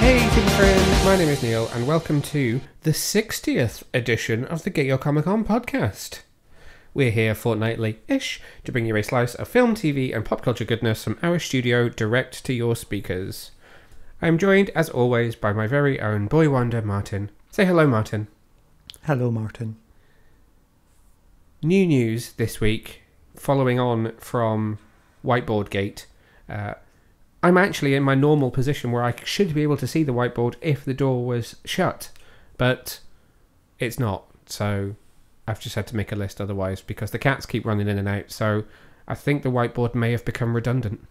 Hey TV friends, my name is Neil and welcome to the 60th edition of the Get Your Comic On podcast. We're here fortnightly-ish to bring you a slice of film, TV and pop culture goodness from our studio direct to your speakers. I am joined, as always, by my very own boy wonder, Martin. Say hello, Martin. Hello, Martin. New news this week, following on from Whiteboard Gate. I'm actually in my normal position where I should be able to see the whiteboard if the door was shut, but it's not, so I've just had to make a list otherwise because the cats keep running in and out, so I think the whiteboard may have become redundant.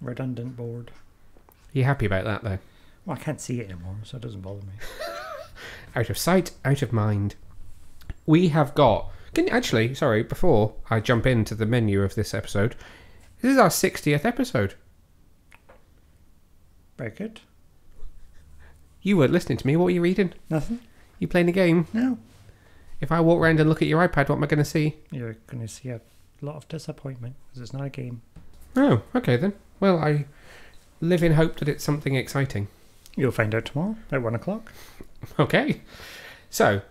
Redundant board. Are you happy about that, though? Well, I can't see it anymore, so it doesn't bother me. Out of sight, out of mind. We have got... before I jump into the menu of this episode, this is our 60th episode. Very good. You weren't listening to me. What were you reading? Nothing. You playing a game? No. If I walk around and look at your iPad, what am I going to see? You're going to see a lot of disappointment, because it's not a game. Oh, okay then. Well, I live in hope that it's something exciting. You'll find out tomorrow at 1 o'clock. Okay. So,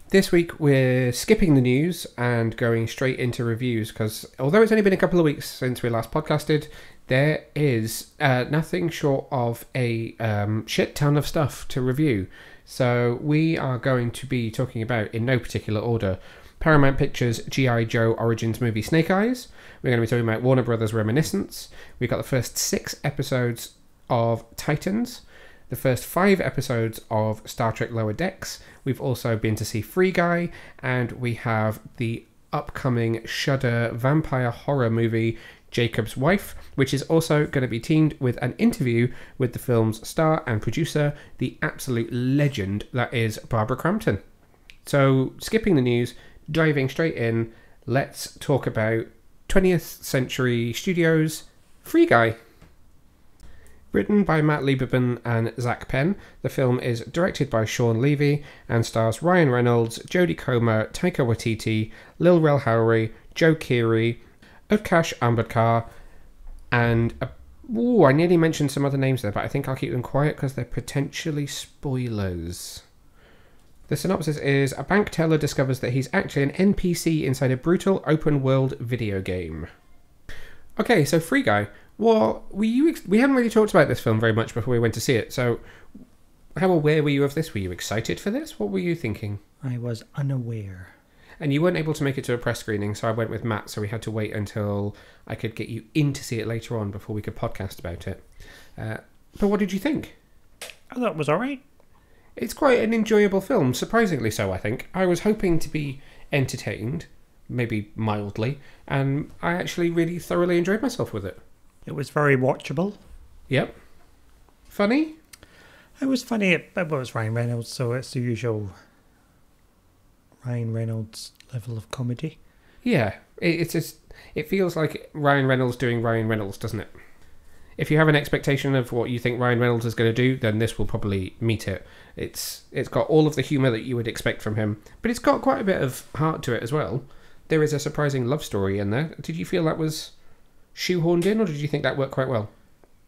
this week we're skipping the news and going straight into reviews because although it's only been a couple of weeks since we last podcasted, there is nothing short of a shit ton of stuff to review. So we are going to be talking about, in no particular order, Paramount Pictures GYCO Origins movie Snake Eyes. We're going to be talking about Warner Brothers Reminiscence. We've got the first 6 episodes of Titans. The first 5 episodes of Star Trek Lower Decks. We've also been to see Free Guy, and we have the upcoming Shudder vampire horror movie Jakob's Wife, which is also going to be teamed with an interview with the film's star and producer, the absolute legend that is Barbara Crampton. So, skipping the news, diving straight in, let's talk about 20th Century Studios' Free Guy. Written by Matt Lieberman and Zach Penn, the film is directed by Sean Levy and stars Ryan Reynolds, Jodie Comer, Taika Waititi, Lil Rel Howery, Joe Keery, Utkarsh Ambedkar, and I nearly mentioned some other names there, but I think I'll keep them quiet because they're potentially spoilers. The synopsis is, a bank teller discovers that he's actually an NPC inside a brutal open-world video game. Okay, so Free Guy. Well, we haven't really talked about this film very much before we went to see it, so how aware were you of this? Were you excited for this? What were you thinking? I was unaware. And you weren't able to make it to a press screening, so I went with Matt, so we had to wait until I could get you in to see it later on before we could podcast about it. But what did you think? I thought it was alright. It's quite an enjoyable film, surprisingly so, I think. I was hoping to be entertained, maybe mildly, and I actually really thoroughly enjoyed myself with it. It was very watchable. Yep. Funny? It was funny. It was Ryan Reynolds, so it's the usual Ryan Reynolds level of comedy. Yeah. It feels like Ryan Reynolds doing Ryan Reynolds, doesn't it? If you have an expectation of what you think Ryan Reynolds is going to do, then this will probably meet it. It's got all of the humour that you would expect from him, but it's got quite a bit of heart to it as well. There is a surprising love story in there. Did you feel that was shoehorned in, or did you think that worked quite well?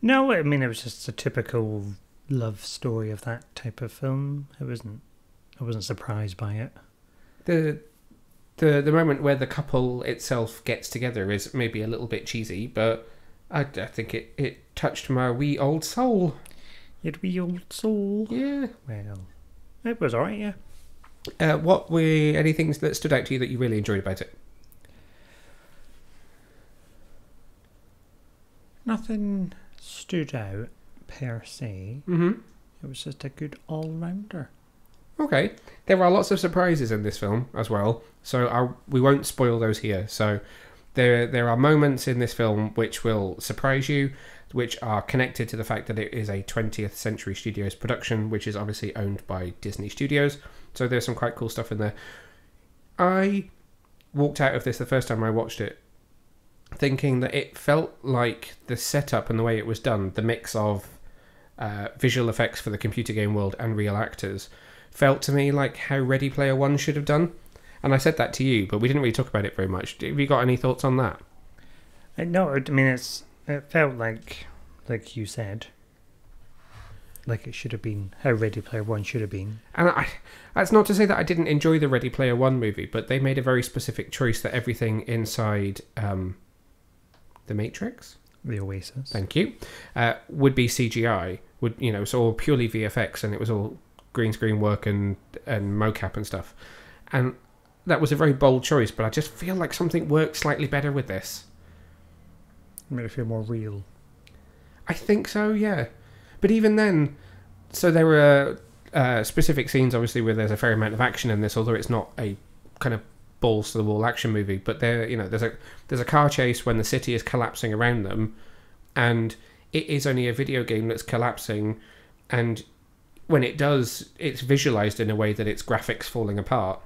No, I mean, it was just a typical love story of that type of film. I wasn't surprised by it. The moment where the couple itself gets together is maybe a little bit cheesy, but I think it touched my wee old soul. Your wee old soul? Yeah. Well, it was alright, yeah. What were any things that stood out to you that you really enjoyed about it? Nothing stood out per se. Mm-hmm. It was just a good all-rounder. Okay. There are lots of surprises in this film as well, so we won't spoil those here. So there are moments in this film which will surprise you, which are connected to the fact that it is a 20th Century Studios production, which is obviously owned by Disney Studios. So there's some quite cool stuff in there. I walked out of this the first time I watched it thinking that it felt like the setup and the way it was done, the mix of visual effects for the computer game world and real actors, felt to me like how Ready Player One should have done. And I said that to you, but we didn't really talk about it very much. Have you got any thoughts on that? No, I mean, it felt like like you said. Like it should have been, how Ready Player One should have been. And that's not to say that I didn't enjoy the Ready Player One movie, but they made a very specific choice that everything inside the Matrix, The Oasis. thank you, would be CGI. It's all purely VFX, and it was all green screen work and mocap and stuff. And that was a very bold choice, but I just feel like something worked slightly better with this. Made it feel more real. I think so, yeah. But even then, so there were specific scenes, obviously, where there's a fair amount of action in this, although it's not a kind of balls to the wall action movie. But there's a car chase when the city is collapsing around them, and it is only a video game that's collapsing, and when it does, it's visualized in a way that it's graphics falling apart.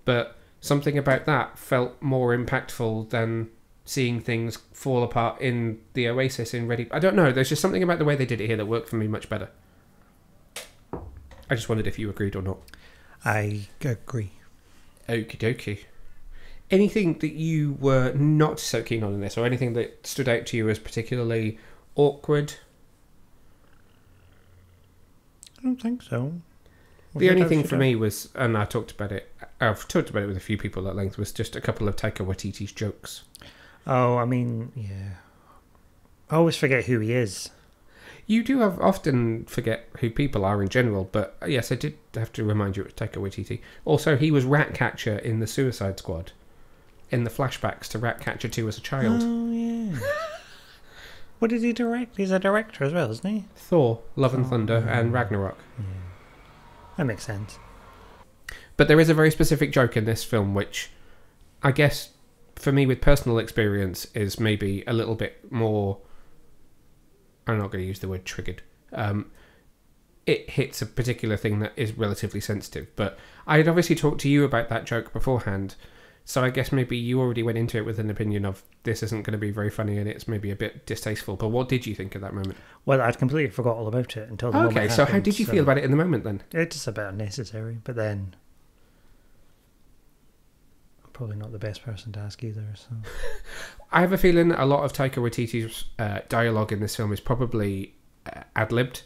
But something about that felt more impactful than seeing things fall apart in the Oasis in Ready. I don't know, there's just something about the way they did it here that worked for me much better. I just wondered if you agreed or not. I agree. Okie dokie. Anything that you were not so keen on in this, or anything that stood out to you as particularly awkward? I don't think so. The only thing for me was, and I've talked about it with a few people at length, was just a couple of Taika Waititi's jokes. Oh, I mean, yeah. I always forget who he is. You do often forget who people are in general, but yes, I did have to remind you it was Taika Waititi. Also, he was Ratcatcher in the Suicide Squad, in the flashbacks to Ratcatcher 2 as a child. Oh, yeah. What did he direct? He's a director as well, isn't he? Thor, Love and Thunder, and Ragnarok. Yeah. That makes sense. But there is a very specific joke in this film, which I guess, for me, with personal experience, is maybe a little bit more... I'm not going to use the word triggered. It hits a particular thing that is relatively sensitive. But I had obviously talked to you about that joke beforehand, so I guess maybe you already went into it with an opinion of this isn't going to be very funny and it's maybe a bit distasteful. But what did you think at that moment? Well, I'd completely forgot all about it until the moment Okay, so how did you feel about it in the moment then? It's just a bit unnecessary, but then I'm probably not the best person to ask either. So I have a feeling a lot of Taika Waititi's dialogue in this film is probably ad-libbed.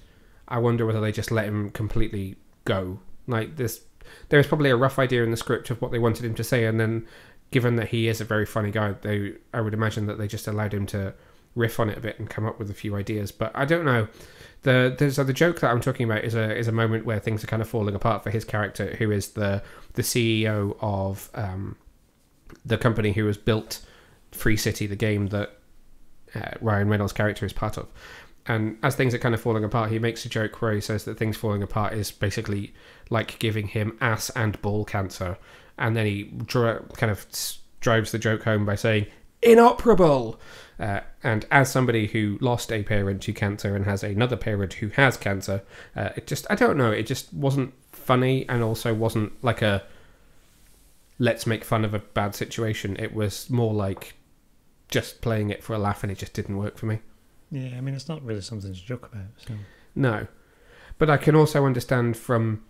I wonder whether they just let him completely go. Like this, there was probably a rough idea in the script of what they wanted him to say, and then given that he is a very funny guy, I would imagine that they just allowed him to riff on it a bit and come up with a few ideas. But I don't know. The joke that I'm talking about is a moment where things are kind of falling apart for his character, who is the CEO of the company who has built Free City, the game that Ryan Reynolds' character is part of. And as things are kind of falling apart, he makes a joke where he says that things falling apart is basically like giving him ass and ball cancer. And then he kind of drives the joke home by saying, inoperable! And as somebody who lost a parent to cancer and has another parent who has cancer, I don't know, it just wasn't funny, and also wasn't like a let's make fun of a bad situation. It was more like just playing it for a laugh, and it just didn't work for me. yeah, I mean, it's not really something to joke about. So No. But I can also understand from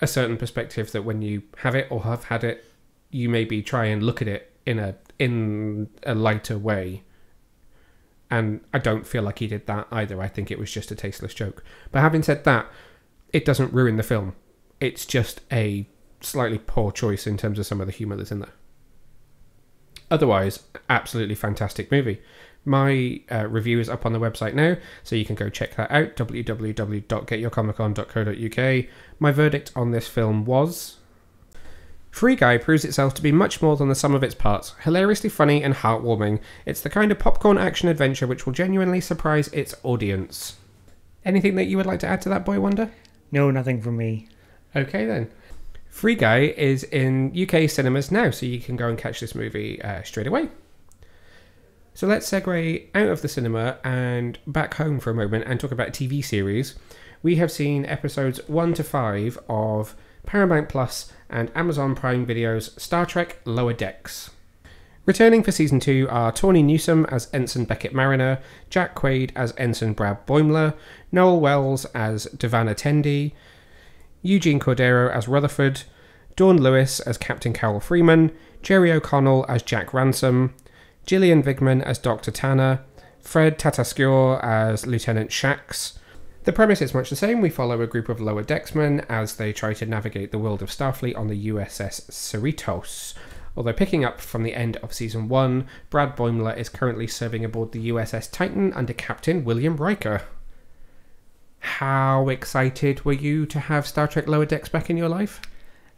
a certain perspective that when you have it or have had it, you maybe try and look at it in a lighter way. And I don't feel like he did that either. I think it was just a tasteless joke. But having said that, it doesn't ruin the film. It's just a slightly poor choice in terms of some of the humour that's in there. Otherwise, absolutely fantastic movie. My review is up on the website now, so you can go check that out, www.getyourcomiccon.co.uk. My verdict on this film was... Free Guy proves itself to be much more than the sum of its parts. Hilariously funny and heartwarming. It's the kind of popcorn action adventure which will genuinely surprise its audience. Anything that you would like to add to that, Boy Wonder? no, nothing from me. Okay then. Free Guy is in UK cinemas now, so you can go and catch this movie straight away. So let's segue out of the cinema and back home for a moment and talk about a TV series. We have seen episodes 1 to 5 of Paramount Plus and Amazon Prime Video's Star Trek Lower Decks. Returning for Season 2 are Tawny Newsome as Ensign Beckett Mariner, Jack Quaid as Ensign Brad Boimler, Noel Wells as Devana Tendi, Eugene Cordero as Rutherford, Dawn Lewis as Captain Carol Freeman, Jerry O'Connell as Jack Ransom, Gillian Vigman as Dr. Tanner, Fred Tatasciore as Lieutenant Shax. The premise is much the same. We follow a group of lower decksmen as they try to navigate the world of Starfleet on the USS Cerritos. Although picking up from the end of Season 1, Brad Boimler is currently serving aboard the USS Titan under Captain William Riker. How excited were you to have Star Trek Lower Decks back in your life?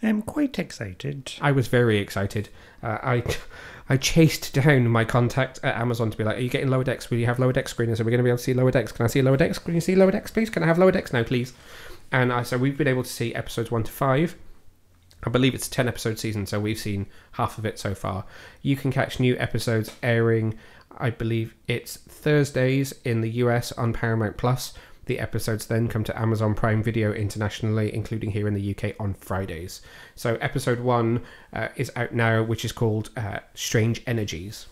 I'm quite excited. I was very excited. I chased down my contact at Amazon to be like, are you getting Lower Decks? Will you have Lower Decks screeners? Are we going to be able to see Lower Decks? Can I see Lower Decks? Can you see Lower Decks, please? Can I have Lower Decks now, please? And so we've been able to see episodes 1 to 5. I believe it's a 10-episode season, so we've seen half of it so far. You can catch new episodes airing, I believe it's Thursdays in the US on Paramount Plus. The episodes then come to Amazon Prime Video internationally, including here in the UK on Fridays. So episode 1 is out now, which is called Strange Energies.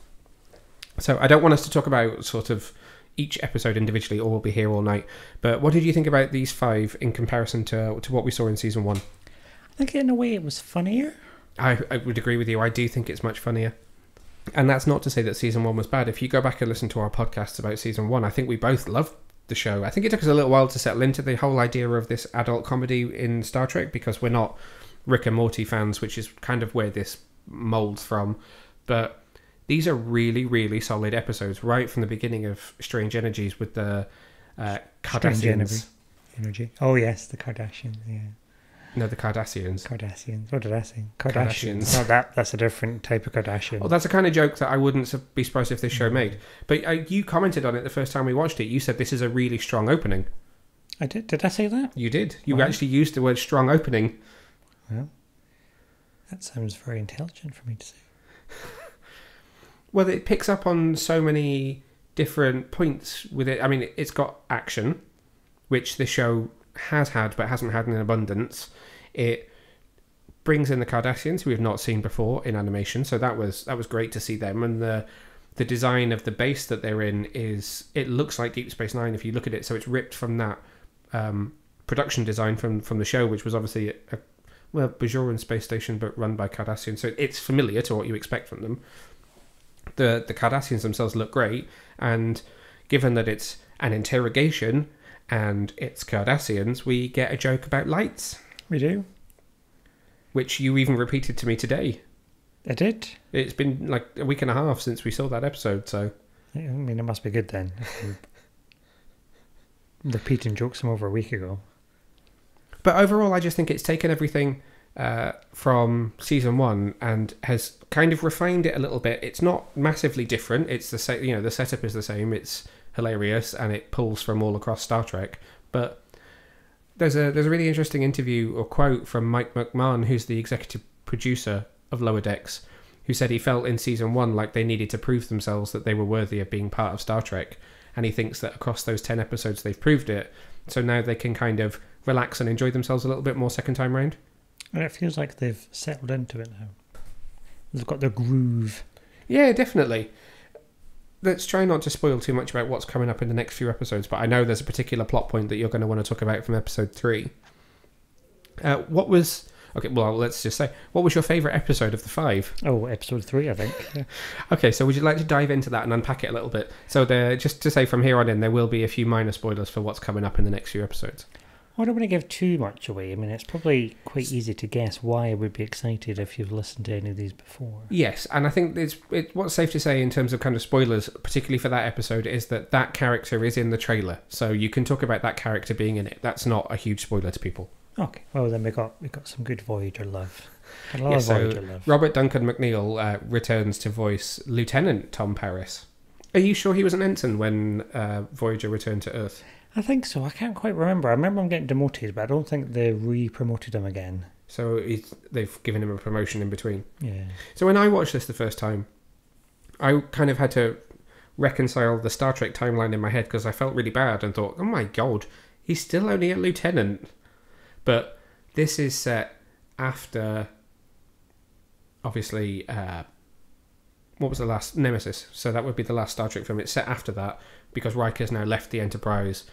So I don't want us to talk about sort of each episode individually, or we'll be here all night. But what did you think about these 5 in comparison to what we saw in Season 1? I think in a way it was funnier. I would agree with you. I do think it's much funnier. And that's not to say that Season 1 was bad. If you go back and listen to our podcasts about Season 1, I think we both loved the show. I think it took us a little while to settle into the whole idea of this adult comedy in Star Trek, because we're not Rick and Morty fans, which is kind of where this molds from. But these are really, really solid episodes right from the beginning of Strange Energies with the Cardassians. Energy. Oh yes, the Kardashians. Yeah. No, the Cardassians. Cardassians. What did I say? Kardashians. Oh, that's a different type of Kardashian. Well, that's a kind of joke that I wouldn't be surprised if this show made. But you commented on it the first time we watched it. You said this is a really strong opening. I did. Did I say that? You did. You actually used the word strong opening. Well, that sounds very intelligent for me to say. Well, it picks up on so many different points with it. I mean, it's got action, which the show has had but hasn't had in abundance. It brings in the Cardassians, who we've not seen before in animation, so that was great to see them. And the design of the base that they're in it looks like Deep Space Nine if you look at it. So it's ripped from that production design from the show, which was obviously a Bajoran space station but run by Cardassians. So it's familiar to what you expect from them. The Cardassians themselves look great, and given that it's an interrogation and it's Cardassians, we get a joke about lights. We do. Which you even repeated to me today. I did. It's been like a week and a half since we saw that episode, so... I mean, it must be good then. Repeating jokes from over a week ago. But overall, I just think it's taken everything from Season 1 and has kind of refined it a little bit. It's not massively different. It's the same, the setup is the same. It's hilarious and it pulls from all across Star Trek. But there's a really interesting interview or quote from Mike McMahon, who's the executive producer of Lower Decks, who said he felt in Season 1 like they needed to prove themselves that they were worthy of being part of Star Trek. And he thinks that across those 10 episodes they've proved it. So now they can kind of relax and enjoy themselves a little bit more second time round. And it feels like they've settled into it now. They've got their groove. Yeah, definitely. Let's try not to spoil too much about what's coming up in the next few episodes, but I know there's a particular plot point that you're going to want to talk about from episode 3. Okay, well, let's just say, what was your favourite episode of the 5? Oh, episode 3, I think. Yeah. Okay, so would you like to dive into that and unpack it a little bit? So just to say from here on in, there will be a few minor spoilers for what's coming up in the next few episodes. I don't want to give too much away. I mean, it's probably quite easy to guess why I would be excited if you've listened to any of these before. Yes, and I think what's safe to say in terms of kind of spoilers, particularly for that episode, is that character is in the trailer. So you can talk about that character being in it. That's not a huge spoiler to people. Okay, well then we got some good Voyager love. A lot of Voyager love. Robert Duncan McNeil returns to voice Lieutenant Tom Paris. Are you sure he was an ensign when Voyager returned to Earth? I think so. I can't quite remember. I remember him getting demoted, but I don't think they re-promoted him again. So they've given him a promotion in between. Yeah. So when I watched this the first time, I kind of had to reconcile the Star Trek timeline in my head because I felt really bad and thought, oh my god, he's still only a lieutenant. But this is set after, obviously, what was the last? Nemesis. So that would be the last Star Trek film. It's set after that because Riker's now left the Enterprise.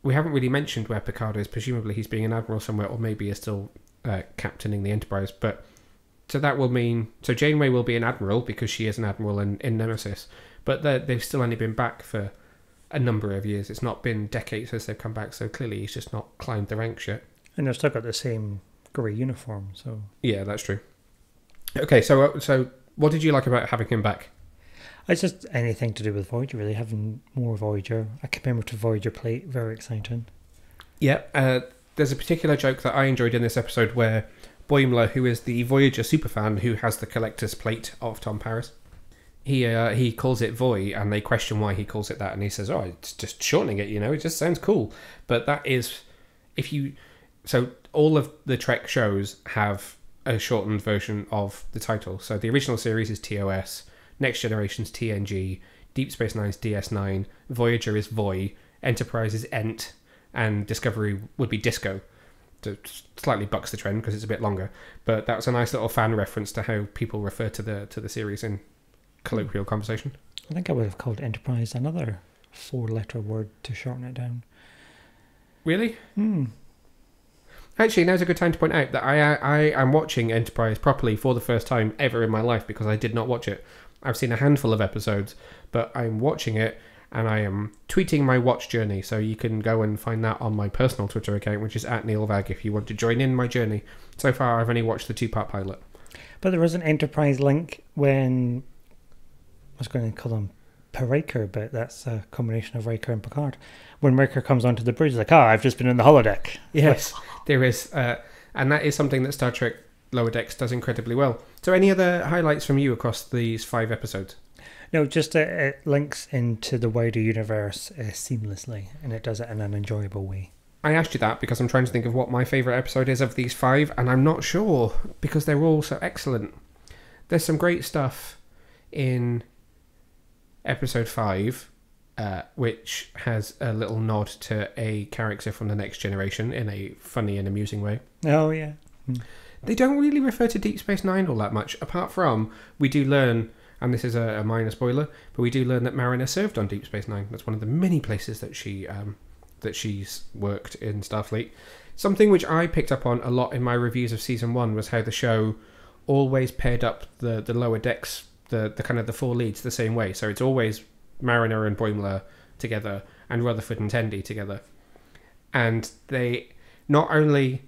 We haven't really mentioned where Picard is. Presumably he's being an admiral somewhere, or maybe he's still captaining the Enterprise. But so that will mean... So Janeway will be an admiral because she is an admiral in Nemesis. But they've still only been back for a number of years. It's not been decades since they've come back, so clearly he's just not climbed the ranks yet. And they've still got the same grey uniform, so... Yeah, that's true. Okay, so what did you like about having him back? It's just anything to do with Voyager, really, having more Voyager. A commemorative Voyager plate, very exciting. Yeah, there's a particular joke that I enjoyed in this episode where Boimler, who is the Voyager superfan who has the collector's plate of Tom Paris, he calls it Voy, and they question why he calls it that, and he says, "Oh, it's just shortening it, it just sounds cool." But that is, so all of the Trek shows have a shortened version of the title. So the original series is TOS, Next Generation's TNG, Deep Space Nine's DS9, Voyager is Voy, Enterprise is Ent, and Discovery would be Disco. It slightly bucks the trend because it's a bit longer, but that was a nice little fan reference to how people refer to the series in colloquial conversation. I think I would have called Enterprise another 4-letter word to shorten it down. Really? Actually, now's a good time to point out that I am watching Enterprise properly for the first time ever in my life because I did not watch it. I've seen a handful of episodes, but I'm watching it and I am tweeting my watch journey, so you can go and find that on my personal Twitter account, which is @NeilVag, if you want to join in my journey. So far, I've only watched the 2-part pilot. But there was an Enterprise link when... I was going to call him Riker, but that's a combination of Riker and Picard. When Riker comes onto the bridge, he's like, I've just been in the holodeck. Yes, there is. And that is something that Star Trek Lower Decks does incredibly well. So any other highlights from you across these 5 episodes? No, just it links into the wider universe seamlessly, and it does it in an enjoyable way. I asked you that because I'm trying to think of what my favourite episode is of these 5, and I'm not sure because they're all so excellent. There's some great stuff in episode 5, which has a little nod to a character from the Next Generation in a funny and amusing way. Oh, yeah. They don't really refer to Deep Space Nine all that much, apart from we do learn, and this is a minor spoiler, but we do learn that Mariner served on Deep Space Nine. That's one of the many places that she's worked in Starfleet. Something which I picked up on a lot in my reviews of season 1 was how the show always paired up the lower decks, the kind of the 4 leads the same way. So it's always Mariner and Boimler together and Rutherford and Tandy together. And they not only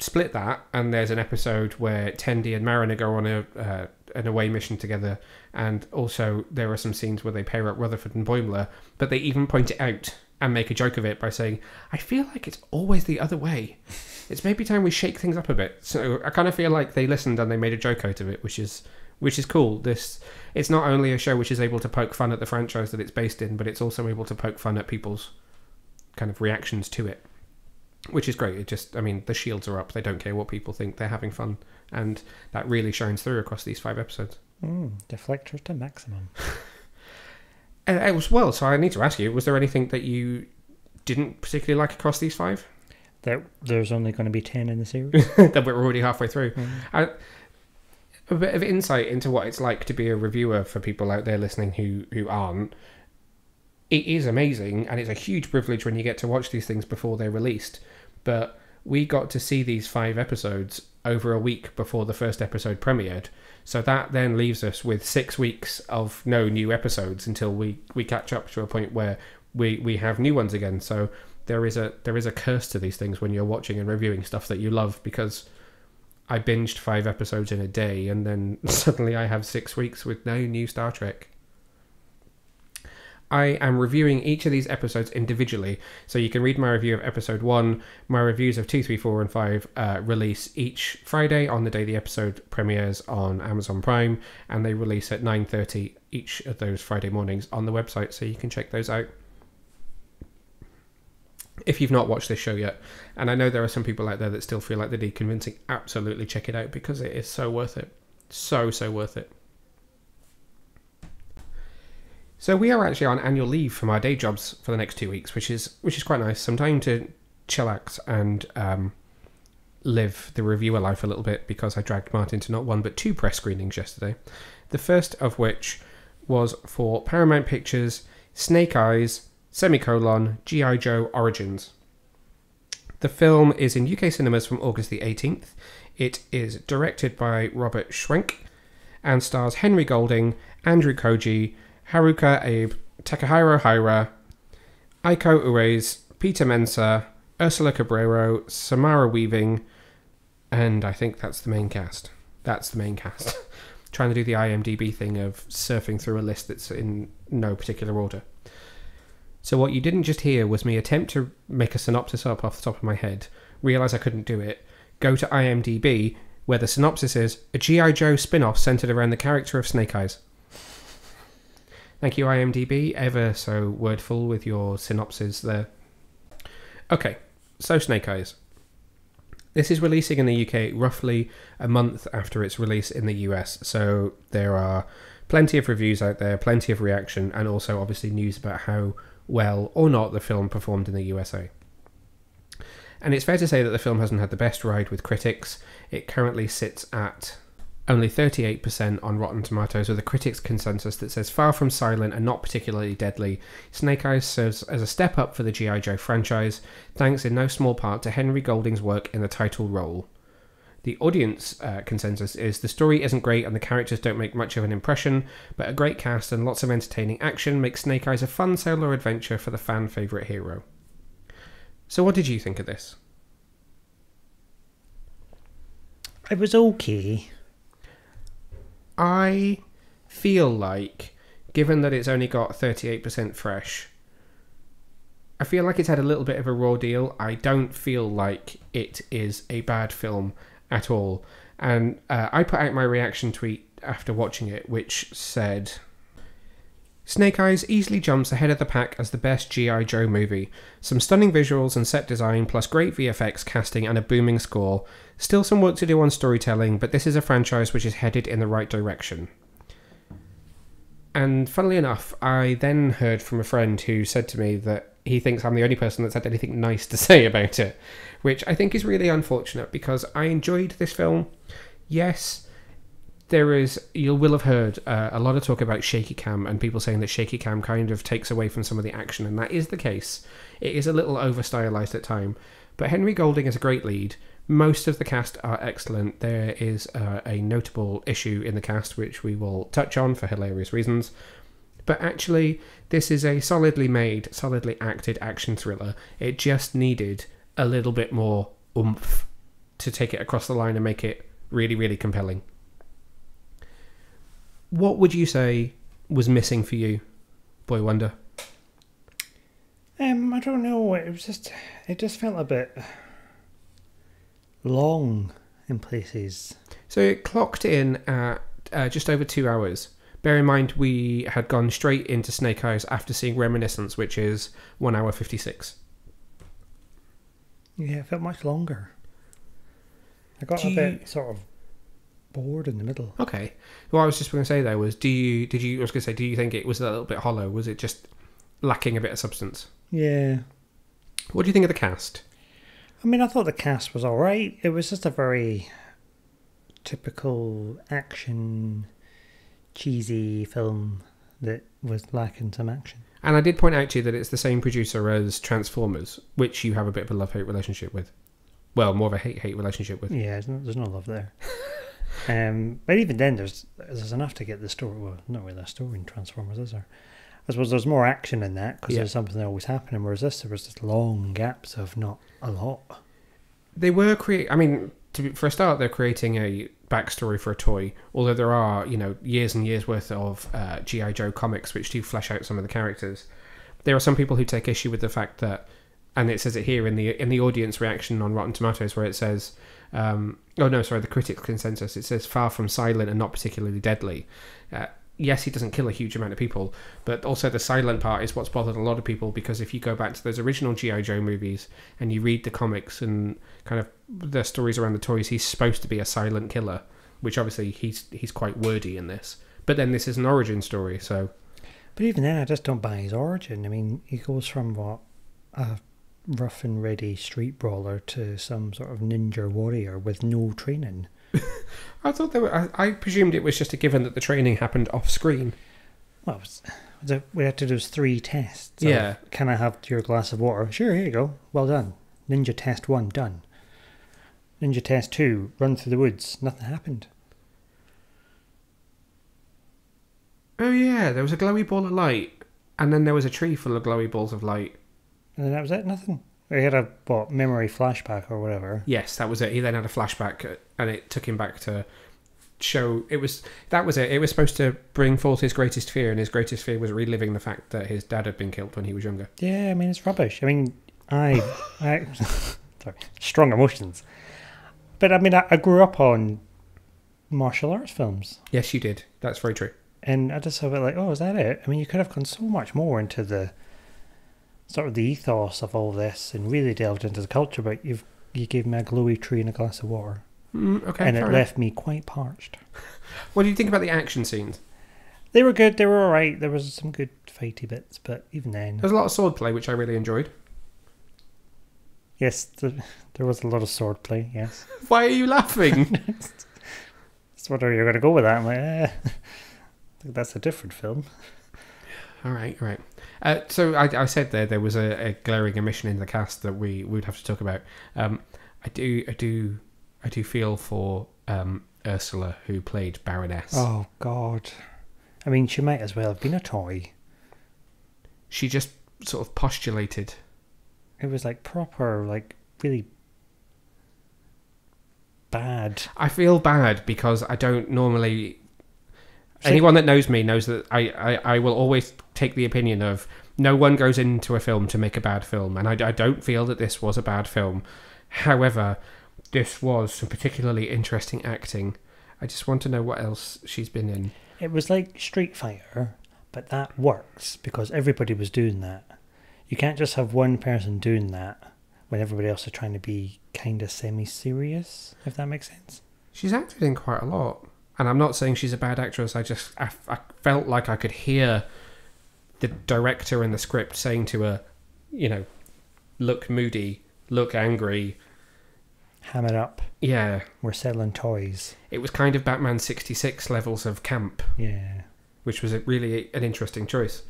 split that, and there's an episode where Tandy and Mariner go on an away mission together, and also there are some scenes where they pair up Rutherford and Boimler, but they even point it out and make a joke of it by saying, I feel like it's always the other way. It's maybe time we shake things up a bit. So I kind of feel like they listened and they made a joke out of it, which is cool. It's not only a show which is able to poke fun at the franchise that it's based in, but it's also able to poke fun at people's kind of reactions to it, which is great. The shields are up. They don't care what people think. They're having fun, and that really shines through across these 5 episodes. Deflectors to maximum. So I need to ask you, was there anything that you didn't particularly like across these 5? That there's only going to be 10 in the series? That we're already halfway through. A bit of insight into what it's like to be a reviewer for people out there listening who aren't. It is amazing, and it's a huge privilege when you get to watch these things before they're released. But we got to see these 5 episodes over a week before the first episode premiered. So that then leaves us with 6 weeks of no new episodes until we catch up to a point where we have new ones again. So there is a curse to these things when you're watching and reviewing stuff that you love, because I binged 5 episodes in a day, and then suddenly I have 6 weeks with no new Star Trek. I am reviewing each of these episodes individually, so you can read my review of episode 1. My reviews of 2, 3, 4 and 5 release each Friday on the day the episode premieres on Amazon Prime, and they release at 9:30 each of those Friday mornings on the website, so you can check those out if you've not watched this show yet. And I know there are some people out there that still feel like they need convincing. Absolutely check it out, because it is so worth it. So worth it. So we are actually on annual leave from our day jobs for the next 2 weeks, which is quite nice. Some time to chillax and live the reviewer life a little bit, because I dragged Martin to not 1 but 2 press screenings yesterday. The first of which was for Paramount Pictures Snake Eyes, G.I. Joe Origins. The film is in UK cinemas from August the 18th. It is directed by Robert Schwenk, and stars Henry Golding, Andrew Koji, Haruka Abe, Takahiro Hira, Aiko Uwais, Peter Mensah, Ursula Cabrero, Samara Weaving, and I think that's the main cast. That's the main cast. Trying to do the IMDb thing of surfing through a list that's in no particular order. So what you didn't just hear was me attempt to make a synopsis up off the top of my head, realise I couldn't do it, go to IMDb, where the synopsis is a G.I. Joe spin-off centred around the character of Snake Eyes. Thank you, IMDb, ever so wordful with your synopsis there. Okay, so Snake Eyes. This is releasing in the UK roughly a month after its release in the US, so there are plenty of reviews out there, plenty of reaction, and also obviously news about how well or not the film performed in the USA. And it's fair to say that the film hasn't had the best ride with critics. It currently sits at only 38% on Rotten Tomatoes, with a critics' consensus that says, far from silent and not particularly deadly, Snake Eyes serves as a step up for the G.I. Joe franchise, thanks in no small part to Henry Golding's work in the title role. The audience consensus is, the story isn't great and the characters don't make much of an impression, but a great cast and lots of entertaining action make Snake Eyes a fun solo adventure for the fan favourite hero. So what did you think of this? It was okay. I feel like, given that it's only got 38% fresh, I feel like it's had a little bit of a raw deal. I don't feel like it is a bad film at all. And I put out my reaction tweet after watching it, which said, Snake Eyes easily jumps ahead of the pack as the best G.I. Joe movie. Some stunning visuals and set design, plus great VFX casting and a booming score. Still some work to do on storytelling, but this is a franchise which is headed in the right direction. And funnily enough, I then heard from a friend who said to me that he thinks I'm the only person that's had anything nice to say about it, which I think is really unfortunate because I enjoyed this film. Yes, you will have heard a lot of talk about shaky cam and people saying that shaky cam kind of takes away from some of the action, and that is the case. It is a little over stylized at time, but Henry Golding is a great lead. Most of the cast are excellent. There is a notable issue in the cast which we will touch on for hilarious reasons, but actually this is a solidly made, solidly acted action thriller. It just needed a little bit more oomph to take it across the line and make it really, really compelling. What would you say was missing for you, Boy Wonder? I don't know. It just felt a bit long in places. So it clocked in at just over 2 hours. Bear in mind, we had gone straight into Snake Eyes after seeing Reminiscence, which is 1 hour 56. Yeah, it felt much longer. I got a bit sort of bored in the middle. Okay. What I was just going to say there was, do you think it was a little bit hollow? Was it just lacking a bit of substance? Yeah. What do you think of the cast? I mean, I thought the cast was alright. It was just a very typical action, cheesy film that was lacking some action. And I did point out to you that it's the same producer as Transformers, which you have a bit of a love-hate relationship with. Well, more of a hate-hate relationship with. Yeah, there's no love there. But even then, there's enough to get the story. Well, not really a story in Transformers, is there? I suppose there's more action in that because there's something always happening. Whereas this, there was just long gaps of not a lot. They were for a start, they're creating a backstory for a toy. Although there are, years and years worth of G.I. Joe comics which do flesh out some of the characters. There are some people who take issue with the fact that, and it says it here in the audience reaction on Rotten Tomatoes, where it says, the critics' consensus, it says far from silent and not particularly deadly. Yes, he doesn't kill a huge amount of people, but also the silent part is what's bothered a lot of people, because if you go back to those original G.I. Joe movies and you read the comics and kind of the stories around the toys, he's supposed to be a silent killer, which obviously he's quite wordy in this. But then this is an origin story, so... But even then, I just don't buy his origin. I mean, he goes from, a rough and ready street brawler to some sort of ninja warrior with no training. I thought I presumed it was just a given that the training happened off screen. Well, we had to do 3 tests. Yeah. Can I have your glass of water? Sure, here you go. Well done. Ninja test 1, done. Ninja test 2, run through the woods. Nothing happened. Oh yeah, there was a glowy ball of light, and then there was a tree full of glowy balls of light. And then that was it, nothing. He had a, memory flashback or whatever. Yes, that was it. He then had a flashback, and it took him back to show... That was it. It was supposed to bring forth his greatest fear, and his greatest fear was reliving the fact that his dad had been killed when he was younger. Yeah, I mean, it's rubbish. I mean, I sorry, strong emotions. But I mean, I grew up on martial arts films. Yes, you did. That's very true. And I just thought, like, oh, is that it? I mean, you could have gone so much more into the sort of the ethos of all this and really delved into the culture, but you gave me a glowy tree and a glass of water. Okay, and it left me quite parched. What do you think about the action scenes? They were good. They were all right. There was some good fighty bits, but even then... There's a lot of swordplay, which I really enjoyed. Yes, there was a lot of swordplay, yes. Why are you laughing? That's what are you going to go with that? I'm like, I think that's a different film. All right. So I said there was a glaring omission in the cast that we would have to talk about. I do feel for Ursula, who played Baroness. Oh God, I mean, she might as well have been a toy. She just sort of postulated. It was like proper, like really bad. I feel bad because I don't normally... Anyone that knows me knows that I will always take the opinion of no one goes into a film to make a bad film, and I don't feel that this was a bad film. However, this was some particularly interesting acting. I just want to know what else she's been in. It was like Street Fighter, but that works because everybody was doing that. You can't just have one person doing that when everybody else is trying to be kind of semi-serious, if that makes sense. She's acted in quite a lot. And I'm not saying she's a bad actress. I felt like I could hear the director in the script saying to her, look moody, look angry. Ham it up. Yeah. We're selling toys. It was kind of Batman 66 levels of camp. Yeah. Which was really an interesting choice.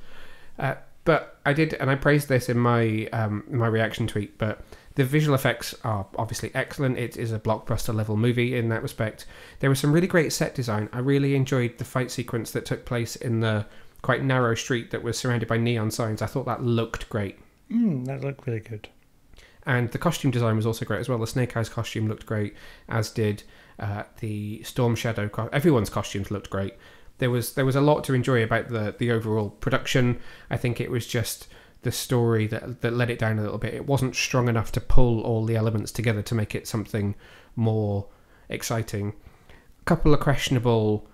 But I did, and I praised this in my my reaction tweet, but the visual effects are obviously excellent. It is a blockbuster level movie in that respect. There was some really great set design. I really enjoyed the fight sequence that took place in the quite narrow street that was surrounded by neon signs. I thought that looked great. That looked really good. And the costume design was also great as well. The Snake Eyes costume looked great, as did the Storm Shadow. Everyone's costumes looked great. There was a lot to enjoy about the overall production. I think it was just the story that let it down a little bit. It wasn't strong enough to pull all the elements together to make it something more exciting. A couple of questionable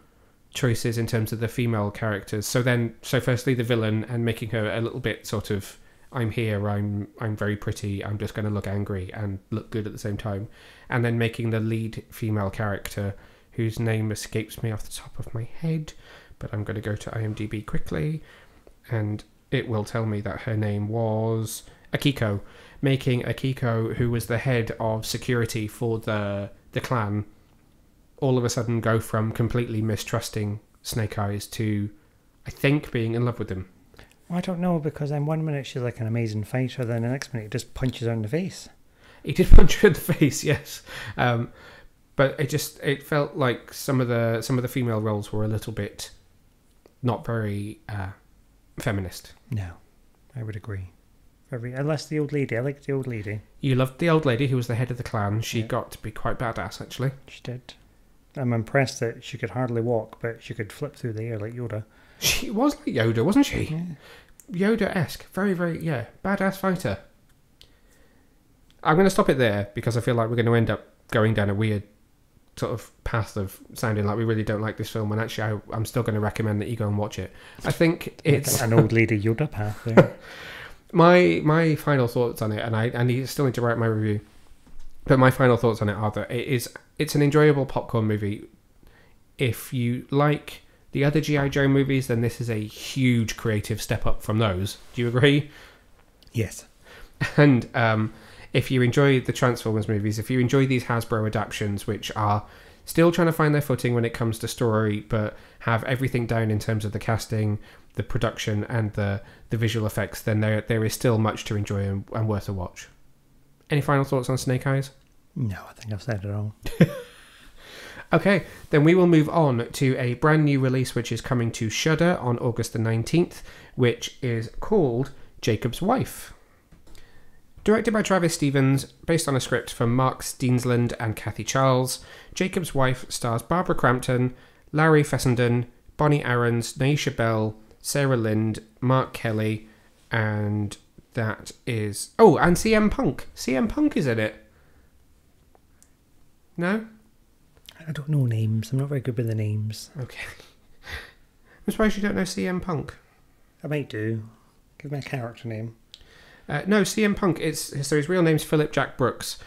choices in terms of the female characters. So firstly the villain, and making her a little bit sort of, I'm here, I'm very pretty, I'm just going to look angry and look good at the same time. And then making the lead female character, whose name escapes me off the top of my head, but I'm going to go to IMDb quickly, and it will tell me that her name was Akiko. Making Akiko, who was the head of security for the clan, all of a sudden go from completely mistrusting Snake Eyes to, I think, being in love with him. Well, I don't know, because then 1 minute she's like an amazing fighter, then the next minute he just punches her in the face. He did punch her in the face, yes. But it felt like some of the female roles were a little bit not very feminist. No, I would agree. Unless the old lady. I liked the old lady. You loved the old lady who was the head of the clan. She got to be quite badass, actually. She did. I'm impressed that she could hardly walk, but she could flip through the air like Yoda. She was like Yoda, wasn't she? Yeah. Yoda-esque. Very, very, badass fighter. I'm going to stop it there because I feel like we're going to end up going down a weird sort of path of sounding like we really don't like this film, and actually I'm still going to recommend that you go and watch it. I think it's an old lady Yoda path there. my final thoughts on it, and I still need to write my review, but my final thoughts on it are that it's an enjoyable popcorn movie. If you like the other G.I. Joe movies, then this is a huge creative step up from those. Do you agree? Yes. And if you enjoy the Transformers movies, if you enjoy these Hasbro adaptions, which are still trying to find their footing when it comes to story, but have everything down in terms of the casting, the production, and the visual effects, then there is still much to enjoy and worth a watch. Any final thoughts on Snake Eyes? No, I think I've said it all. Okay, then we will move on to a brand new release which is coming to Shudder on August the 19th, which is called Jacob's Wife. Directed by Travis Stevens, based on a script from Mark Steensland and Kathy Charles, Jacob's Wife stars Barbara Crampton, Larry Fessenden, Bonnie Aarons, Naisha Bell, Sarah Lind, Mark Kelly, and that is... Oh, and CM Punk. CM Punk is in it. No? I don't know names. I'm not very good with the names. Okay. I'm surprised you don't know CM Punk. I might do. Give me a character name. No, CM Punk. So his real name's Philip Jack Brooks.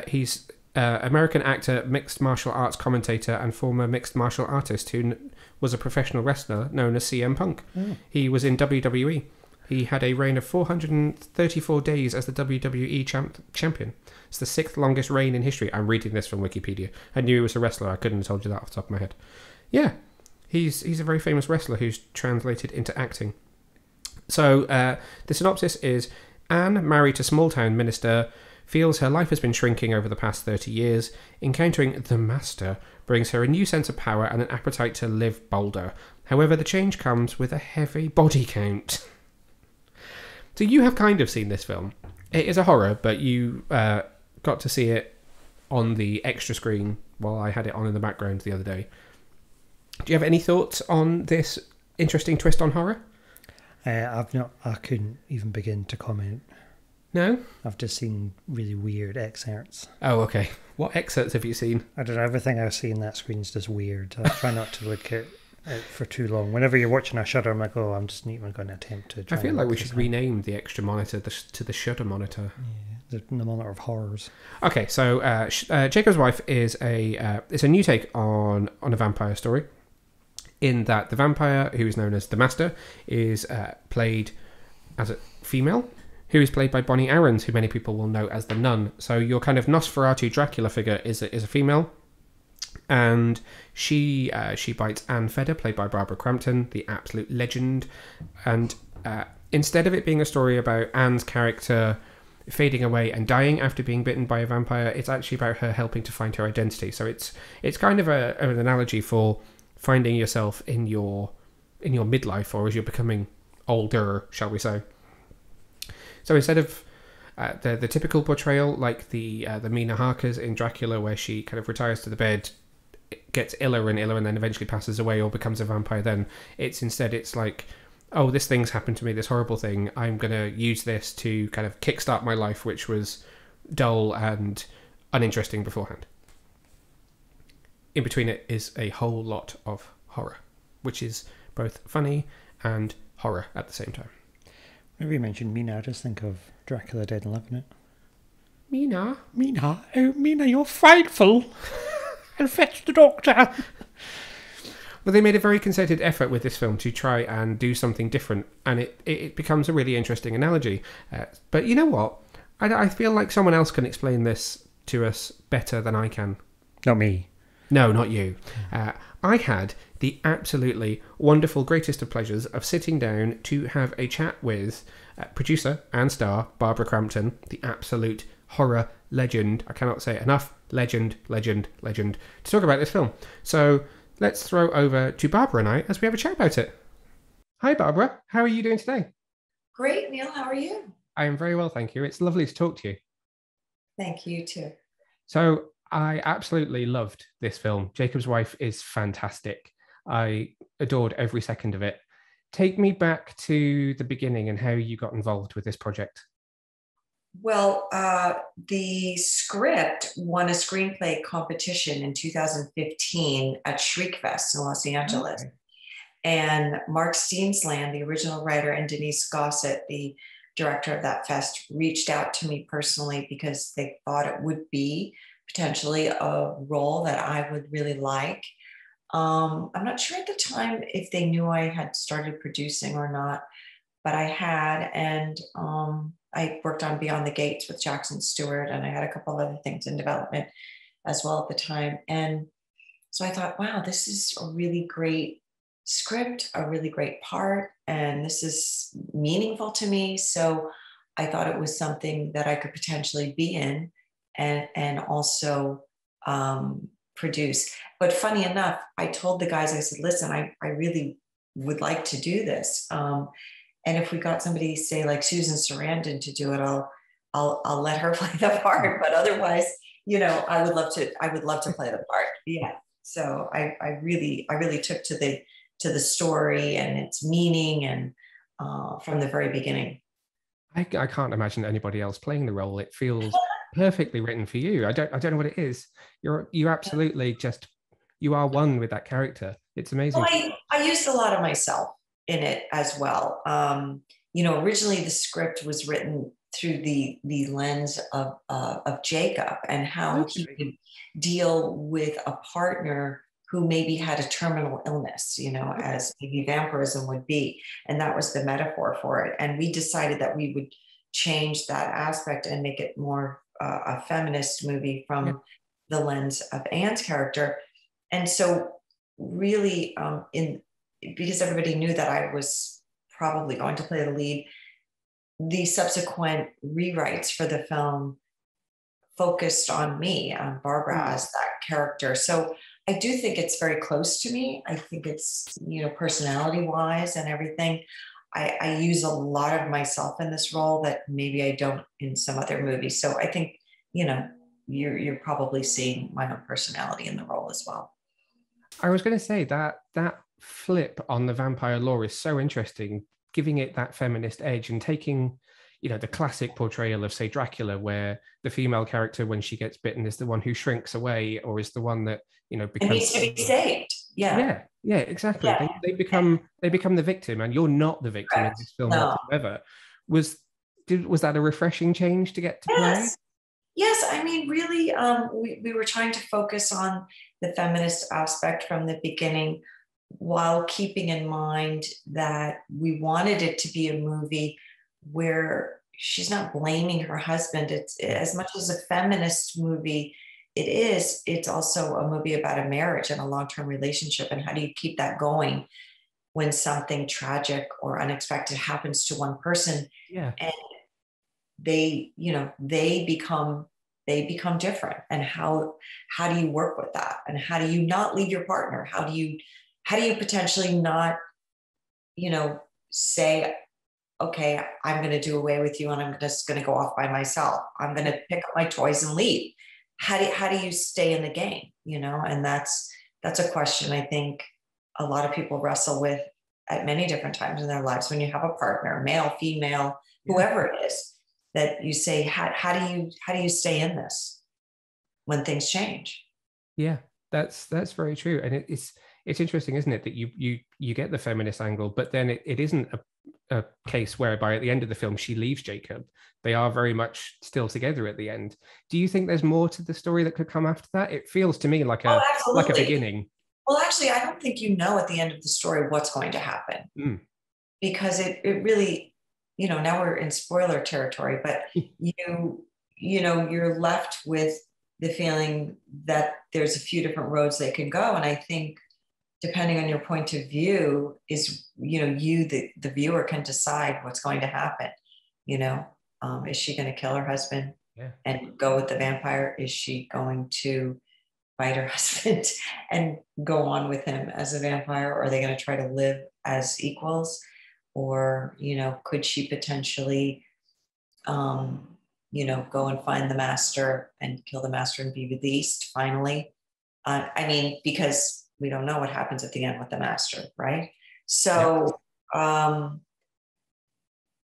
He's American actor, mixed martial arts commentator, and former mixed martial artist who was a professional wrestler known as CM Punk. Oh. He was in WWE. He had a reign of 434 days as the WWE champion. It's the 6th longest reign in history. I'm reading this from Wikipedia. I knew he was a wrestler. I couldn't have told you that off the top of my head. Yeah, he's a very famous wrestler who's translated into acting. So the synopsis is: Anne, married to small-town minister, feels her life has been shrinking over the past 30 years. Encountering the Master brings her a new sense of power and an appetite to live bolder. However, the change comes with a heavy body count. So you have kind of seen this film. It is a horror, but you got to see it on the extra screen while I had it on in the background the other day. Do you have any thoughts on this interesting twist on horror? I've not. I couldn't even begin to comment. No? I've just seen really weird excerpts. Oh, okay. What excerpts have you seen? I don't know. Everything I see in that screen is just weird. I try not to look at it for too long. Whenever you're watching a Shudder, I'm like, oh, I'm just not even going to attempt to try. I feel like we should rename the extra monitor to the Shudder monitor. Yeah, the monitor of horrors. Okay, so Jacob's Wife is it's a new take on a vampire story, in that the vampire, who is known as the Master, is played as a female, who is played by Bonnie Aarons, who many people will know as the Nun. So your kind of Nosferatu Dracula figure is a female, and she bites Anne Fedder, played by Barbara Crampton, the absolute legend. And instead of it being a story about Anne's character fading away and dying after being bitten by a vampire, it's actually about her helping to find her identity. So it's kind of an analogy for finding yourself in your midlife, or as you're becoming older, shall we say. So instead of the typical portrayal, like the Mina Harkers in Dracula, where she kind of retires to the bed, gets iller and iller, and then eventually passes away or becomes a vampire, then it's like, oh, this thing's happened to me, this horrible thing. I'm going to use this to kind of kickstart my life, which was dull and uninteresting beforehand. In between it is a whole lot of horror, which is both funny and horror at the same time. Whenever you mentioned Mina, I just think of Dracula Dead and Loving It. Mina? Oh, Mina, you're frightful. I'll fetch the doctor. But they made a very concerted effort with this film to try and do something different, and it becomes a really interesting analogy. But you know what? I feel like someone else can explain this to us better than I can. Not me. No, not you. I had the absolutely wonderful, greatest of pleasures of sitting down to have a chat with producer and star Barbara Crampton, the absolute horror legend. I cannot say it enough. Legend, to talk about this film. So let's throw over to Barbara and I as we have a chat about it. Hi, Barbara. How are you doing today? Great, Neil. How are you? I am very well, thank you. It's lovely to talk to you. Thank you, too. So I absolutely loved this film. Jacob's Wife is fantastic. I adored every second of it. Take me back to the beginning and how you got involved with this project. Well, the script won a screenplay competition in 2015 at Shriekfest in Los Angeles. Okay. And Mark Steensland, the original writer, and Denise Gossett, the director of that fest, reached out to me personally because they thought it would be potentially a role that I would really like. I'm not sure at the time if they knew I had started producing or not, but I had, and I worked on Beyond the Gates with Jackson Stewart, and I had a couple of other things in development as well at the time. And so I thought, wow, this is a really great script, a really great part, and this is meaningful to me. So I thought it was something that I could potentially be in and also produce. But funny enough, I told the guys, I said, listen, I really would like to do this. And if we got somebody, say like Susan Sarandon, to do it, I'll let her play the part. But otherwise, I would love to play the part. Yeah. So I really took to the story and its meaning, and from the very beginning. I can't imagine anybody else playing the role. It feels perfectly written for you. I don't know what it is. You absolutely you are one with that character. It's amazing. Well, I used a lot of myself in it as well. Originally the script was written through the lens of Jakob, and how he could deal with a partner who maybe had a terminal illness, as maybe vampirism would be. And that was the metaphor for it. And we decided that we would change that aspect and make it more a feminist movie from the lens of Anne's character. And so really, because everybody knew that I was probably going to play the lead, the subsequent rewrites for the film focused on me, on Barbara as that character. So I do think it's very close to me. I think it's, personality wise and everything. I use a lot of myself in this role that maybe I don't in some other movies. So I think, you're probably seeing my own personality in the role as well. I was going to say that flip on the vampire lore is so interesting, giving it that feminist edge and taking, the classic portrayal of, say, Dracula, where the female character, when she gets bitten, is the one who shrinks away, or is the one that, becomes... It needs to be saved. Yeah. Yeah, exactly. Yeah. They become the victim, and you're not the victim in this film whatsoever. Was that a refreshing change to get to play? Yes, I mean, really, we were trying to focus on the feminist aspect from the beginning, while keeping in mind that we wanted it to be a movie where she's not blaming her husband. It's as much as a feminist movie, it's also a movie about a marriage and a long-term relationship, and how do you keep that going when something tragic or unexpected happens to one person. Yeah. And they become different, and how do you work with that, and how do you not leave your partner? How do you potentially not, say, okay, I'm going to do away with you and I'm just going to go off by myself. I'm going to pick up my toys and leave. How do you stay in the game? And that's a question I think a lot of people wrestle with at many different times in their lives. When you have a partner, male, female, whoever it is, that you say, how do you stay in this when things change? Yeah, that's very true. And it's interesting, isn't it, that you get the feminist angle, but then it isn't a case whereby at the end of the film she leaves Jakob. They are very much still together at the end. Do you think there's more to the story that could come after that? It feels to me like a beginning. Well, actually, I don't think at the end of the story what's going to happen, because it really, now we're in spoiler territory, but you're left with the feeling that there's a few different roads they can go. And I think, depending on your point of view, is, the viewer can decide what's going to happen. Is she going to kill her husband and go with the vampire? Is she going to fight her husband and go on with him as a vampire? Or are they going to try to live as equals? Or, could she potentially, go and find the master and kill the master and be released finally? Because we don't know what happens at the end with the master, right? So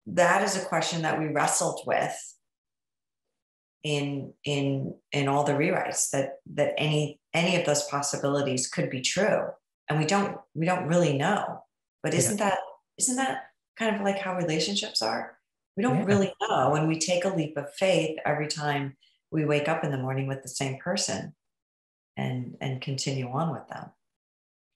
that is a question that we wrestled with in all the rewrites, that any of those possibilities could be true, and we don't really know. But isn't that kind of like how relationships are? We don't really know, and we take a leap of faith every time we wake up in the morning with the same person and continue on with them.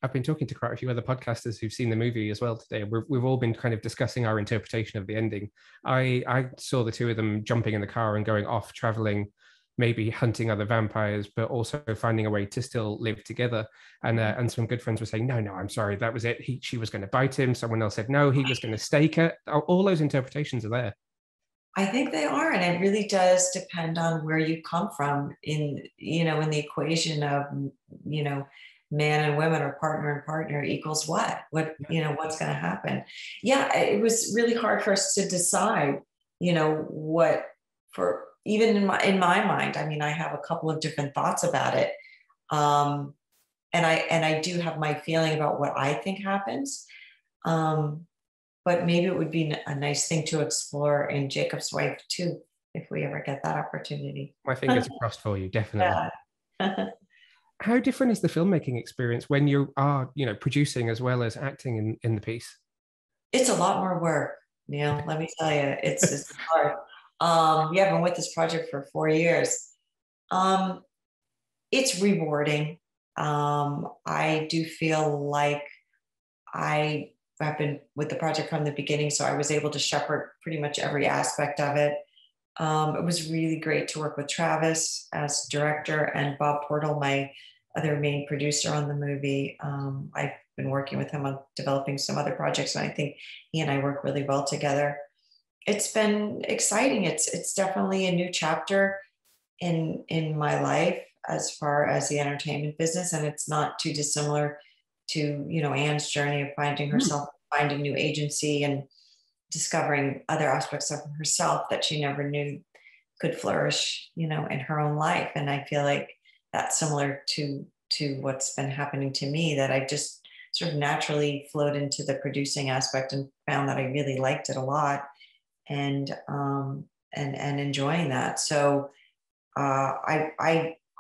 I've been talking to quite a few other podcasters who've seen the movie as well today. We've all been kind of discussing our interpretation of the ending. I saw the two of them jumping in the car and going off, traveling, maybe hunting other vampires, but also finding a way to still live together. And some good friends were saying, no, I'm sorry, that was it. She was going to bite him. Someone else said, no, he was going to stake her. All those interpretations are there. I think they are. And it really does depend on where you come from in the equation of man and women or partner and partner equals what, what's going to happen. Yeah. It was really hard for us to decide, what for, even in my mind. I mean, I have a couple of different thoughts about it. And I do have my feeling about what I think happens. But maybe it would be a nice thing to explore in Jakob's wife too, if we ever get that opportunity. My fingers are crossed for you, definitely. Yeah. How different is the filmmaking experience when you are, producing as well as acting in the piece? It's a lot more work, Neil. Let me tell you, it's hard. Yeah, I've been with this project for 4 years. It's rewarding. I do feel like I've been with the project from the beginning, so I was able to shepherd pretty much every aspect of it. It was really great to work with Travis as director and Bob Portal, my other main producer on the movie. I've been working with him on developing some other projects, and I think he and I work really well together. It's been exciting. It's definitely a new chapter in my life as far as the entertainment business, and it's not too dissimilar to Anne's journey of finding herself, finding new agency, and discovering other aspects of herself that she never knew could flourish, in her own life. And I feel like that's similar to what's been happening to me, that I just sort of naturally flowed into the producing aspect and found that I really liked it a lot, and enjoying that. So I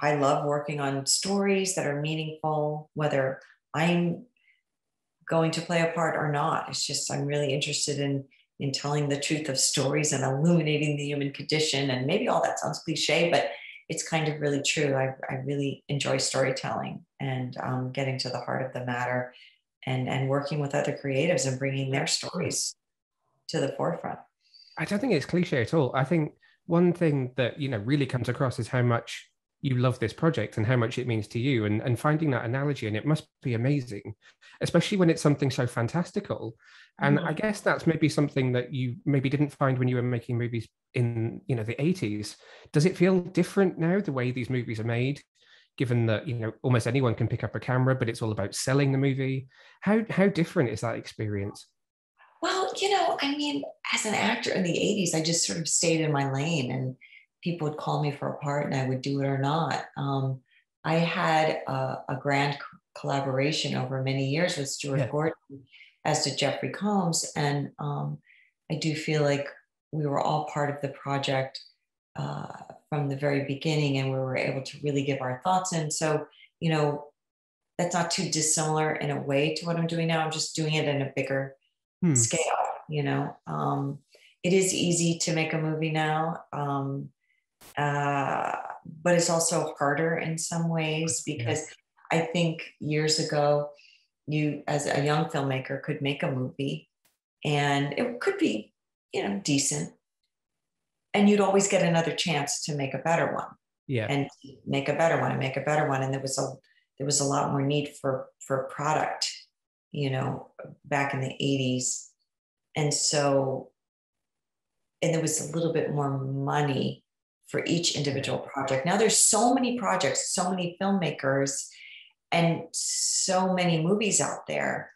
love working on stories that are meaningful, whether I'm going to play a part or not. It's just, I'm really interested in telling the truth of stories and illuminating the human condition. And maybe all that sounds cliche, but it's kind of really true. I really enjoy storytelling and getting to the heart of the matter, and working with other creatives and bringing their stories to the forefront. I don't think it's cliche at all. I think one thing that, really comes across is how much you love this project and how much it means to you, and finding that analogy, and it must be amazing, especially when it's something so fantastical. And I guess that's maybe something that you maybe didn't find when you were making movies in, the 80s. Does it feel different now, the way these movies are made, given that, almost anyone can pick up a camera, but it's all about selling the movie? How different is that experience? Well, I mean, as an actor in the 80s, I just sort of stayed in my lane, and people would call me for a part and I would do it or not. I had a grand collaboration over many years with Stuart Gordon, as did Jeffrey Combs. And I do feel like we were all part of the project from the very beginning, and we were able to really give our thoughts in. So, that's not too dissimilar in a way to what I'm doing now. I'm just doing it in a bigger scale, it is easy to make a movie now. But it's also harder in some ways, because I think years ago, you as a young filmmaker could make a movie and it could be, decent, and you'd always get another chance to make a better one. And make a better one and make a better one. And there was a lot more need for product, back in the 80s. And so, and there was a little bit more money for each individual project. Now there's so many projects, so many filmmakers, and so many movies out there,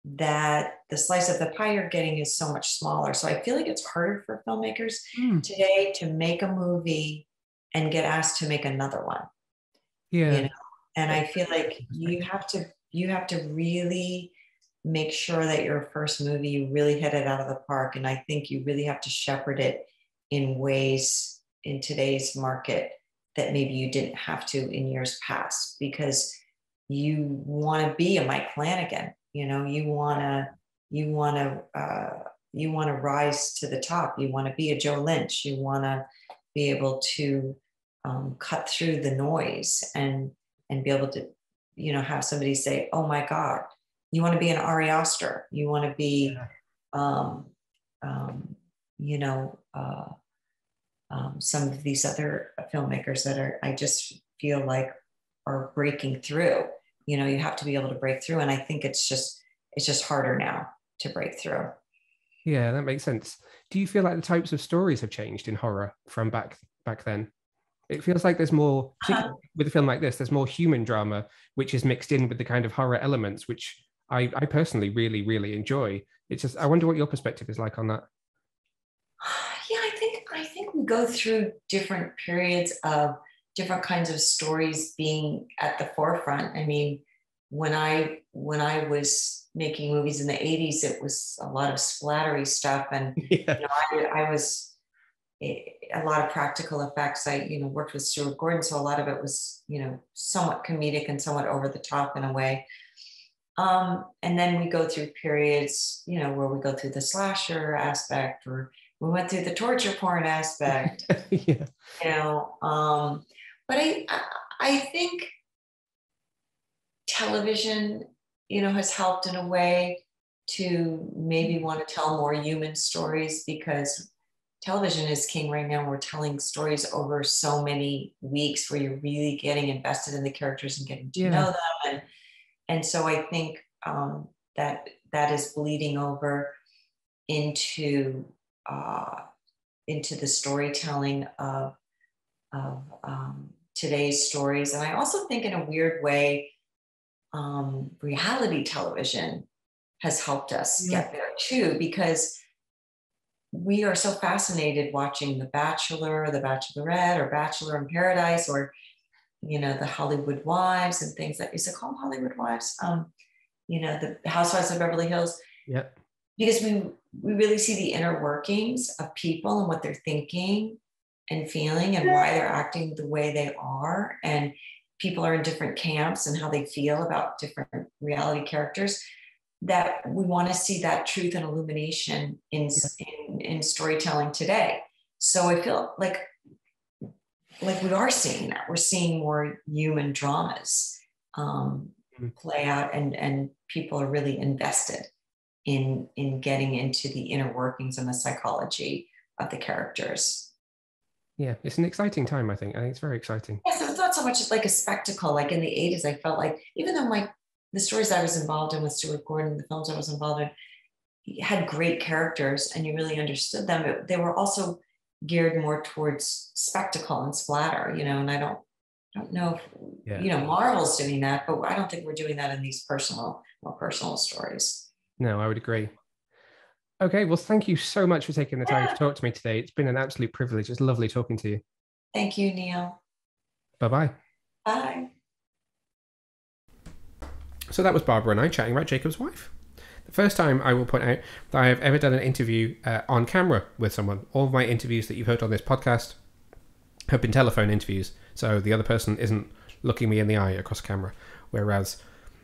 that the slice of the pie you're getting is so much smaller. So I feel like it's harder for filmmakers today to make a movie and get asked to make another one. And I feel like you have to really make sure that your first movie, you really hit it out of the park. And I think you really have to shepherd it in ways in today's market that maybe you didn't have to in years past, because you want to be a Mike Flanagan. You want to rise to the top. You want to be a Joe Lynch. You want to be able to cut through the noise and be able to, have somebody say, "Oh my God." You want to be an Ari Aster. You want to be, some of these other filmmakers that I just feel like are breaking through. You have to be able to break through, and I think it's just harder now to break through. Yeah, that makes sense. Do you feel like the types of stories have changed in horror from back then? It feels like there's more, particularly with a film like this, there's more human drama, which is mixed in with the kind of horror elements, which I personally really, really enjoy. It's just, I wonder what your perspective is like on that. Yeah, I think we go through different periods of different kinds of stories being at the forefront. I mean, when I was making movies in the 80s, it was a lot of splattery stuff, and Yeah. I was a lot of practical effects. I worked with Stuart Gordon, so a lot of it was somewhat comedic and somewhat over the top in a way. And then we go through periods, where we go through the slasher aspect, or we went through the torture porn aspect. Yeah. But I think television, has helped in a way to maybe want to tell more human stories, because television is king right now. We're telling stories over so many weeks where you're really getting invested in the characters and getting to know them. And so I think that is bleeding over into the storytelling of today's stories. And I also think in a weird way, reality television has helped us get there too, because we are so fascinated watching The Bachelor, or The Bachelorette, or Bachelor in Paradise, or the Hollywood Wives and things that is it called Hollywood Wives? The Housewives of Beverly Hills. Yeah. Because we really see the inner workings of people and what they're thinking and feeling and why they're acting the way they are. And people are in different camps and how they feel about different reality characters, that we want to see that truth and illumination in storytelling today. So I feel like we are seeing that. We're seeing more human dramas play out, and people are really invested in getting into the inner workings and the psychology of the characters. Yeah, it's an exciting time, I think. I think it's very exciting. Yeah, so it's not so much like a spectacle. Like in the 80s, I felt like, even though the stories I was involved in with Stuart Gordon, the films I was involved in, had great characters and you really understood them, but they were also geared more towards spectacle and splatter, and I don't know if, Marvel's doing that, but I don't think we're doing that in these more personal stories. No, I would agree. Okay, well, thank you so much for taking the time to talk to me today. It's been an absolute privilege. It's lovely talking to you. Thank you, Neil. Bye-bye. Bye. So that was Barbara and I chatting about Jacob's wife. The first time, I will point out, that I have ever done an interview on camera with someone. All of my interviews that you've heard on this podcast have been telephone interviews, so the other person isn't looking me in the eye across camera, whereas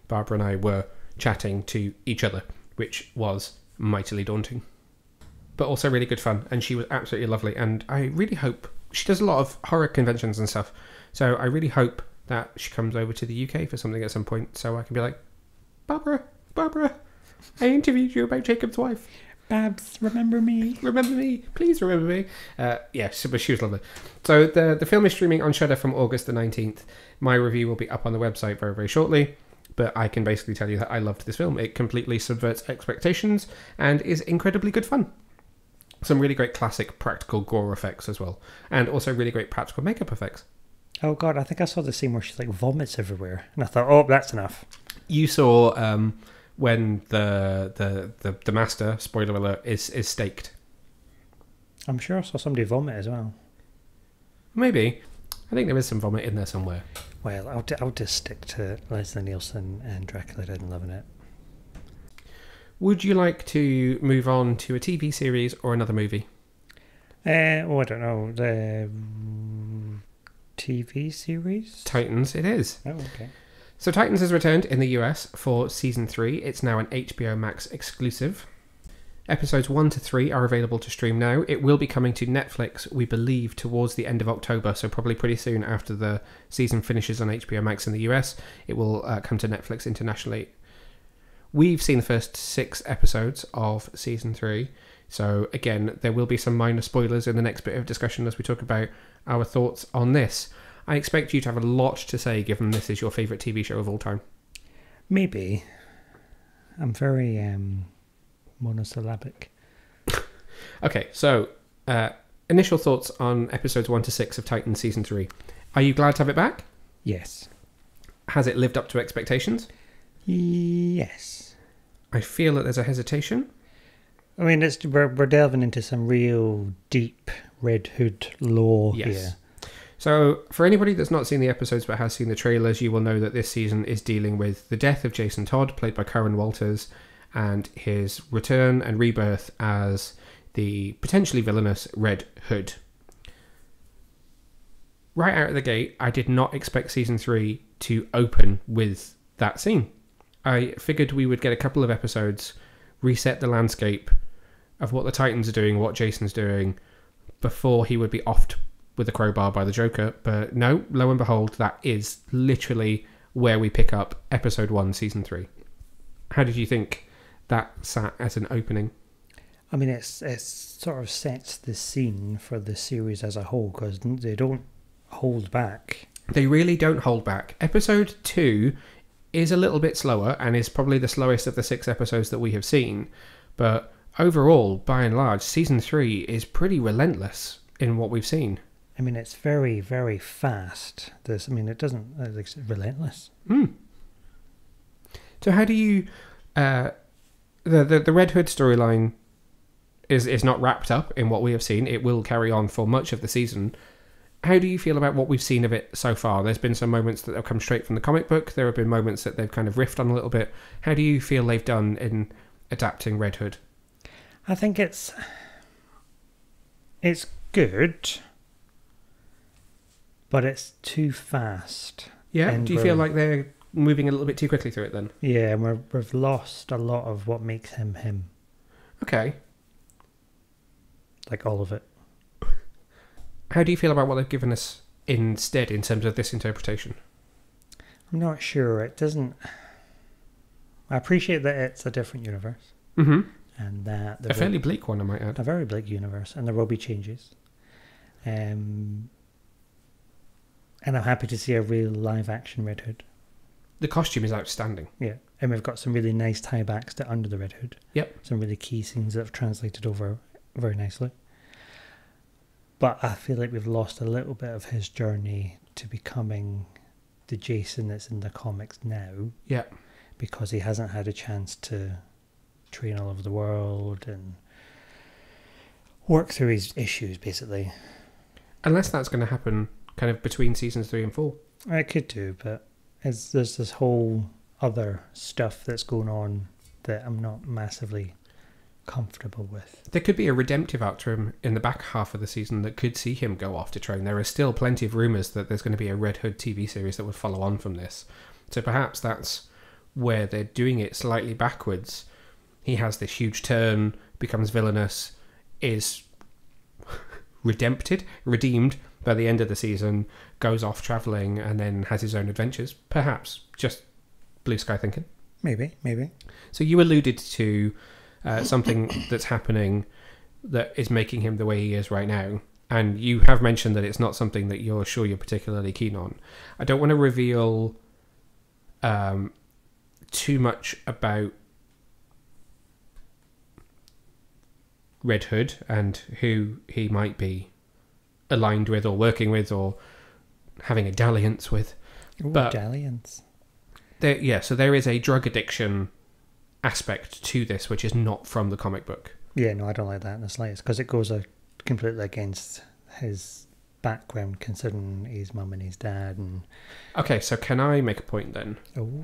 Barbara and I were chatting to each other, which was mightily daunting, but also really good fun, and she was absolutely lovely, and I really hope, she does a lot of horror conventions and stuff, so I really hope that she comes over to the UK for something at some point, so I can be like, Barbara, I interviewed you about Jacob's wife. Babs, remember me, please remember me. Yes, but she was lovely. So the film is streaming on Shudder from August the 19th. My review will be up on the website very, very shortly, but I can basically tell you that I loved this film. It completely subverts expectations and is incredibly good fun. Some really great classic practical gore effects as well, and also really great practical makeup effects. Oh god, I think I saw the scene where she vomits everywhere, and I thought, oh, that's enough. You saw when the master, spoiler alert, is staked. I'm sure I saw somebody vomit as well. Maybe. I think there is some vomit in there somewhere. Well, I'll just stick to Leslie Nielsen and Dracula Dead and Loving It. Would you like to move on to a TV series or another movie? I don't know. The TV series? Titans, it is. Oh, okay. So Titans has returned in the US for season 3. It's now an HBO Max exclusive. Episodes 1 to 3 are available to stream now. It will be coming to Netflix, we believe, towards the end of October, so probably pretty soon after the season finishes on HBO Max in the US. It will come to Netflix internationally. We've seen the first 6 episodes of season 3, so again, there will be some minor spoilers in the next bit of discussion as we talk about our thoughts on this. I expect you to have a lot to say, given this is your favourite TV show of all time. Maybe. I'm very monosyllabic. Okay, so initial thoughts on episodes 1 to 6 of Titan Season 3. Are you glad to have it back? Yes. Has it lived up to expectations? Yes. I feel that there's a hesitation. I mean, we're delving into some real deep Red Hood lore here. So, for anybody that's not seen the episodes but has seen the trailers, you will know that this season is dealing with the death of Jason Todd, played by Curran Walters, and his return and rebirth as the potentially villainous Red Hood. Right out of the gate, I did not expect Season 3 to open with that scene. I figured we would get a couple of episodes, reset the landscape of what the Titans are doing, what Jason's doing, before he would be offed with a crowbar by the Joker. But no, lo and behold, that is literally where we pick up episode 1, season 3. How did you think that sat as an opening? I mean, it sort of sets the scene for the series as a whole, because they don't hold back. They really don't hold back. Episode 2 is a little bit slower and is probably the slowest of the 6 episodes that we have seen. But overall, by and large, season 3 is pretty relentless in what we've seen. I mean, it's very, very fast. It doesn't... It's relentless. So how do you... the Red Hood storyline is not wrapped up in what we have seen. It will carry on for much of the season. How do you feel about what we've seen of it so far? There's been some moments that have come straight from the comic book. There have been moments that they've kind of riffed on a little bit. How do you feel they've done in adapting Red Hood? I think it's good, but it's too fast. Yeah? And do you feel like they're moving a little bit too quickly through it then? Yeah, and we've lost a lot of what makes him him. Okay. Like all of it. How do you feel about what they've given us instead in terms of this interpretation? I'm not sure. It doesn't... I appreciate that it's a different universe. Mm-hmm. And that... A fairly bleak one, I might add. A very bleak universe. And there will be changes. And I'm happy to see a real live-action Red Hood. The costume is outstanding. Yeah. And we've got some really nice tie-backs to Under the Red Hood. Yep. Some really key scenes that have translated over very nicely. But I feel like we've lost a little bit of his journey to becoming the Jason that's in the comics now. Yeah. Because he hasn't had a chance to train all over the world and work through his issues, basically. Unless that's going to happen kind of between seasons 3 and 4. I could do, but there's this whole other stuff that's going on that I'm not massively comfortable with. There could be a redemptive arc to him in the back half of the season that could see him go off to train. There are still plenty of rumours that there's going to be a Red Hood TV series that would follow on from this. So perhaps that's where they're doing it slightly backwards. He has this huge turn, becomes villainous, is redeemed by the end of the season, goes off travelling and then has his own adventures. Perhaps. Just blue sky thinking. Maybe. So you alluded to something that's happening that is making him the way he is right now. And you have mentioned that it's not something that you're sure you're particularly keen on. I don't want to reveal too much about Red Hood and who he might be aligned with or working with or having a dalliance with. Ooh, but dalliance. So there is a drug addiction aspect to this which is not from the comic book. Yeah, no, I don't like that in the slightest, because it goes completely against his background, considering his mum and his dad. And okay, so can I make a point then? Oh.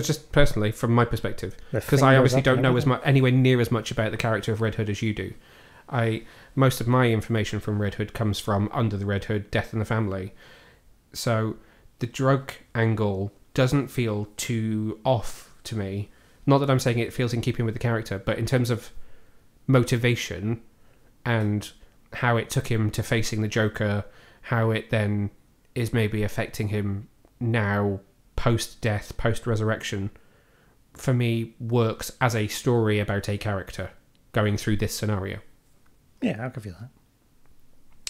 Just personally from my perspective, because I obviously don't know anywhere near as much about the character of Red Hood as you do. Most of my information from Red Hood comes from Under the Red Hood, Death in the Family. So the drug angle doesn't feel too off to me. Not that I'm saying it feels in keeping with the character, but in terms of motivation and how it took him to facing the Joker, how it then is maybe affecting him now, post-death, post-resurrection, for me works as a story about a character going through this scenario. Yeah, I can feel that.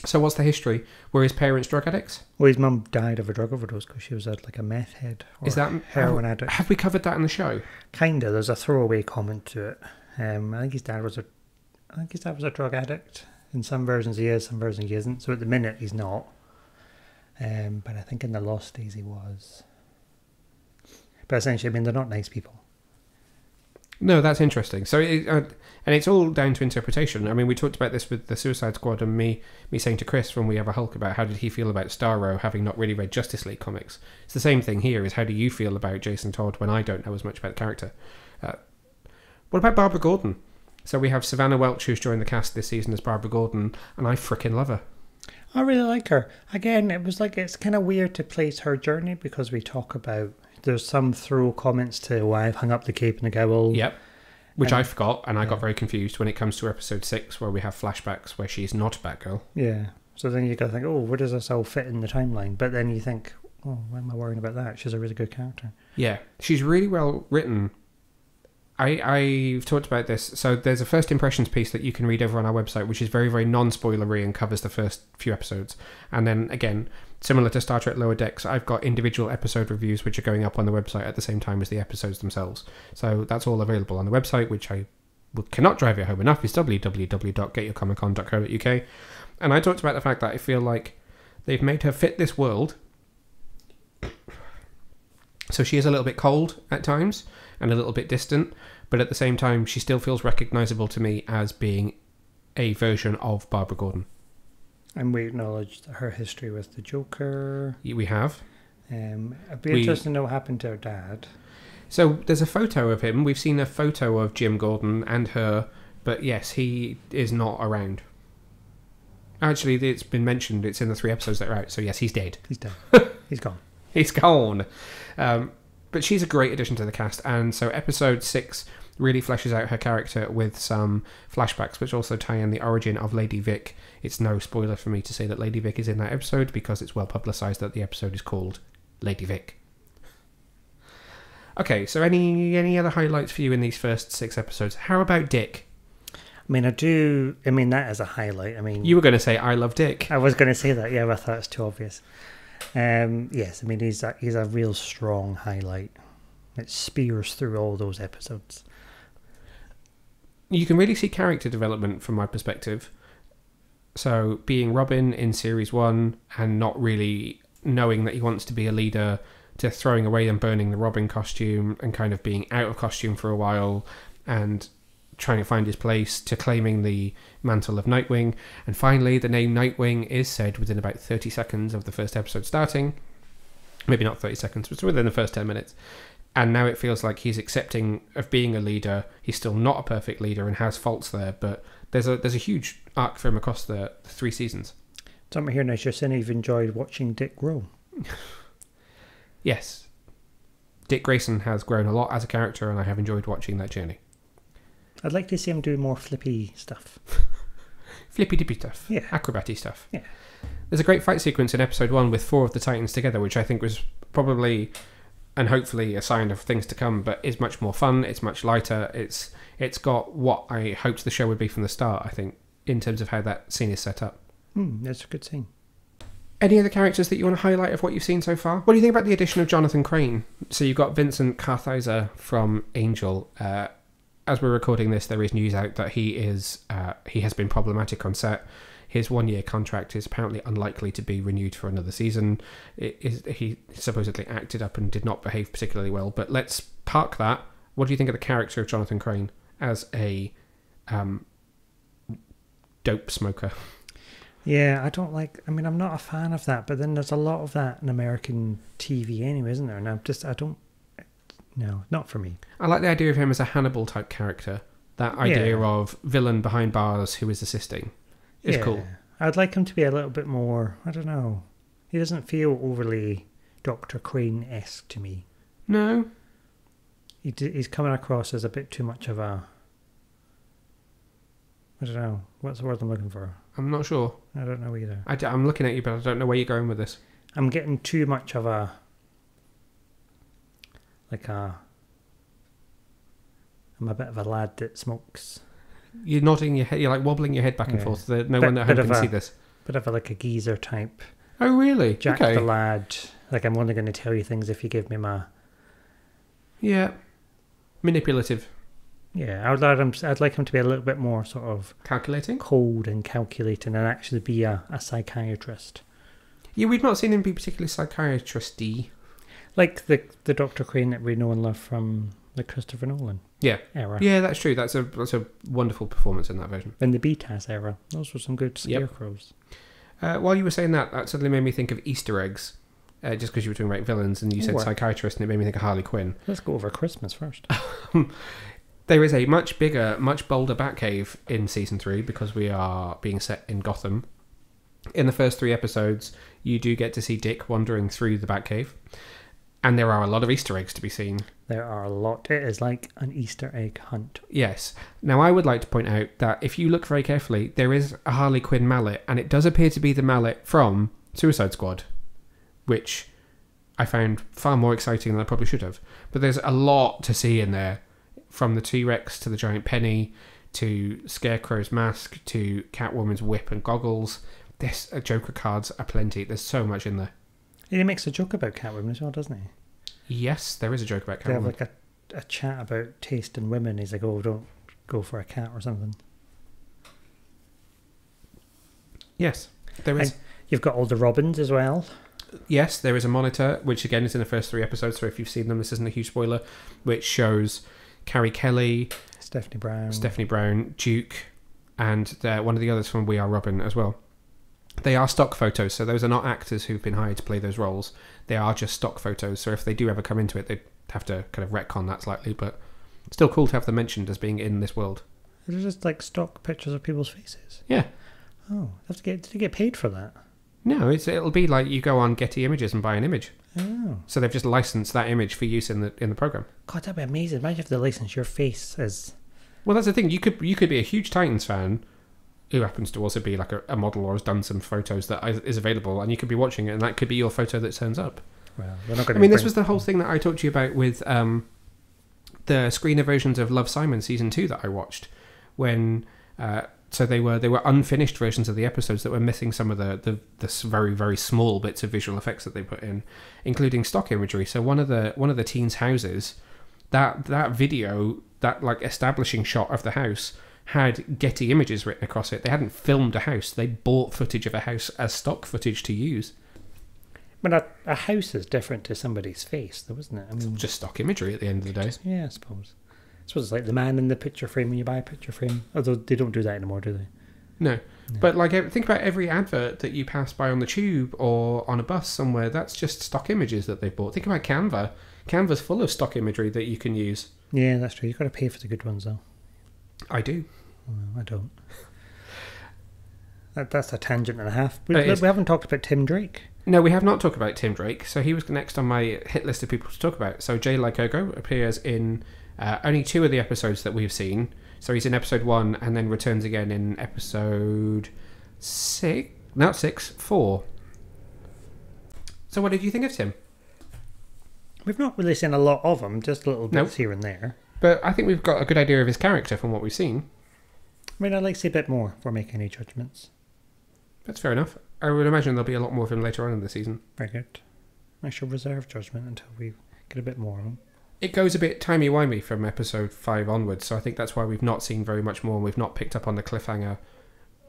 So what's the history? Were his parents drug addicts? Well, his mum died of a drug overdose because she was like a meth head. Or is that heroin addict? Have we covered that in the show? Kinda. There's a throwaway comment to it. I think his dad was a drug addict. In some versions he is, some versions he isn't. So at the minute he's not. But I think in the Lost Days he was. But essentially, I mean, they're not nice people. No, that's interesting. So, and it's all down to interpretation. I mean, we talked about this with the Suicide Squad, and me saying to Chris when we have a Hulk about how did he feel about Starro having not really read Justice League comics. It's the same thing here. Is how do you feel about Jason Todd when I don't know as much about the character? What about Barbara Gordon? So we have Savannah Welch, who's joined the cast this season as Barbara Gordon, and I frickin' love her. I really like her. Again, it was like it's kind of weird to place her journey because we talk about. There's some throw comments to why I've hung up the cape and the cowl. Yep. Which I forgot, and I got very confused when it comes to episode 6, where we have flashbacks where she's not Batgirl. Yeah. So then you got to think, oh, where does this all fit in the timeline? But then you think, oh, why am I worrying about that? She's a really good character. Yeah. She's really well written. I've talked about this. So there's a first impressions piece that you can read over on our website, which is very, very non-spoilery and covers the first few episodes. And then, again, similar to Star Trek Lower Decks, I've got individual episode reviews which are going up on the website at the same time as the episodes themselves. So that's all available on the website, which I cannot drive it home enough, is www.getyourcomiccon.co.uk. And I talked about the fact that I feel like they've made her fit this world. So she is a little bit cold at times and a little bit distant, but at the same time she still feels recognisable to me as being a version of Barbara Gordon. And we acknowledged her history with the Joker. We have. It'd be interesting to know what happened to her dad. So there's a photo of him. We've seen a photo of Jim Gordon and her, but yes, he is not around. Actually, it's been mentioned. It's in the 3 episodes that are out. So yes, he's dead. He's dead. He's gone. He's gone. But she's a great addition to the cast. And so episode 6 really fleshes out her character with some flashbacks, which also tie in the origin of Lady Vic. It's no spoiler for me to say that Lady Vic is in that episode because it's well publicised that the episode is called Lady Vic. Okay, so any other highlights for you in these first 6 episodes? How about Dick? I mean, that is a highlight. I mean, you were going to say I love Dick. I was going to say that. Yeah, but I thought it's too obvious. Yes, I mean he's a real strong highlight. It spears through all those episodes. You can really see character development from my perspective. So being Robin in series 1 and not really knowing that he wants to be a leader, to throwing away and burning the Robin costume and kind of being out of costume for a while and trying to find his place, to claiming the mantle of Nightwing, and finally the name Nightwing is said within about 30 seconds of the first episode starting. Maybe not 30 seconds, but within the first 10 minutes. And now it feels like he's accepting of being a leader. He's still not a perfect leader and has faults there, but there's a huge arc for him across the 3 seasons. Something here now, you're saying you've enjoyed watching Dick grow. Yes. Dick Grayson has grown a lot as a character, and I have enjoyed watching that journey. I'd like to see him do more flippy stuff. Flippy-dippy stuff. Yeah. Acrobaty stuff. Yeah. There's a great fight sequence in episode 1 with 4 of the Titans together, which I think was probably and hopefully a sign of things to come, but is much more fun, it's much lighter, it's got what I hoped the show would be from the start, I think, in terms of how that scene is set up. That's a good scene. Any other characters that you want to highlight of what you've seen so far? What do you think about the addition of Jonathan Crane? So you've got Vincent Kartheiser from Angel. As we're recording this, there is news out that he has been problematic on set. His 1-year contract is apparently unlikely to be renewed for another season. He supposedly acted up and did not behave particularly well. But let's park that. What do you think of the character of Jonathan Crane as a dope smoker? Yeah, I'm not a fan of that, but then there's a lot of that in American TV anyway, isn't there? And no, not for me. I like the idea of him as a Hannibal type character. That idea of villain behind bars who is assisting. It's cool. I'd like him to be a little bit more, I don't know. He doesn't feel overly Dr. Crane-esque to me. No. He's coming across as a bit too much of a... I don't know. What's the word I'm looking for? I'm not sure. I don't know either. I'm looking at you, but I don't know where you're going with this. I'm getting too much of a... I'm a bit of a lad that smokes... You're nodding your head. You're like wobbling your head back and forth. No one at home can see this. Bit of a geezer type. Oh, really? Jack the lad. Like, I'm only going to tell you things if you give me my... Yeah. Manipulative. Yeah, I'd like him to be a little bit more sort of Calculating? cold and calculating and actually be a psychiatrist. Yeah, we've not seen him be particularly psychiatrist-y. Like the Dr. Crane that we know and love from the Christopher Nolan era. Yeah, that's true. That's a wonderful performance in that version. In the BTAS era. Those were some good scarecrows. While you were saying that suddenly made me think of Easter eggs. Just because you were talking about villains and you said psychiatrist, and it made me think of Harley Quinn. Let's go over Christmas first. There is a much bigger, much bolder Batcave in season 3 because we are being set in Gotham. In the first 3 episodes, you do get to see Dick wandering through the Batcave, and there are a lot of Easter eggs to be seen. There are a lot. It is like an Easter egg hunt. Yes. Now, I would like to point out that if you look very carefully, there is a Harley Quinn mallet, and it does appear to be the mallet from Suicide Squad, which I found far more exciting than I probably should have. But there's a lot to see in there. From the T-Rex to the giant penny, to Scarecrow's mask, to Catwoman's whip and goggles. This Joker cards are plenty. There's so much in there. He makes a joke about Catwoman as well, doesn't he? Yes, there is a joke about Catwoman. They have like a chat about taste in women. He's like, oh, don't go for a cat or something. Yes, there is. And you've got all the Robins as well. Yes, there is a monitor, which again is in the first 3 episodes, so if you've seen them, this isn't a huge spoiler, which shows Carrie Kelly, Stephanie Brown, Duke, and one of the others from We Are Robin as well. They are stock photos, so those are not actors who've been hired to play those roles. They are just stock photos, so if they do ever come into it, they'd have to kind of retcon that slightly, but still cool to have them mentioned as being in this world. They're just like stock pictures of people's faces? Yeah. Oh, did they get paid for that? No, it'll be like you go on Getty Images and buy an image. Oh. So they've just licensed that image for use in the program. God, that'd be amazing. Imagine if they license your face as... Well, that's the thing. You could be a huge Titans fan who happens to also be like a model or has done some photos that is available, and you could be watching it, and that could be your photo that turns up. Well, we're not going I mean, this was the whole thing that I talked to you about with the screener versions of Love, Simon season 2 that I watched when... So they were unfinished versions of the episodes that were missing some of the very, very small bits of visual effects that they put in, including stock imagery. So one of the teens' houses, that video, that like establishing shot of the house had Getty Images written across it. They hadn't filmed a house; they bought footage of a house as stock footage to use. But a house is different to somebody's face, though, isn't it? I mean, it's just stock imagery at the end of the day. Yeah, I suppose. I suppose it's like the man in the picture frame when you buy a picture frame. Although they don't do that anymore, do they? No. But like, think about every advert that you pass by on the tube or on a bus somewhere. That's just stock images that they've bought. Think about Canva. Canva's full of stock imagery that you can use. Yeah, that's true. You've got to pay for the good ones, though. I do. Well, I don't. That's a tangent and a half. We haven't talked about Tim Drake. No, we have not talked about Tim Drake. So he was next on my hit list of people to talk about. So GYCO appears in only 2 of the episodes that we've seen. So he's in episode 1 and then returns again in episode 4. So what did you think of Tim? We've not really seen a lot of him, just little bits here and there. But I think we've got a good idea of his character from what we've seen. I mean, I'd like to see a bit more before making any judgments. That's fair enough. I would imagine there'll be a lot more of him later on in the season. Very good. I shall reserve judgment until we get a bit more of him. It goes a bit timey-wimey from episode 5 onwards, so I think that's why we've not seen very much more, and we've not picked up on the cliffhanger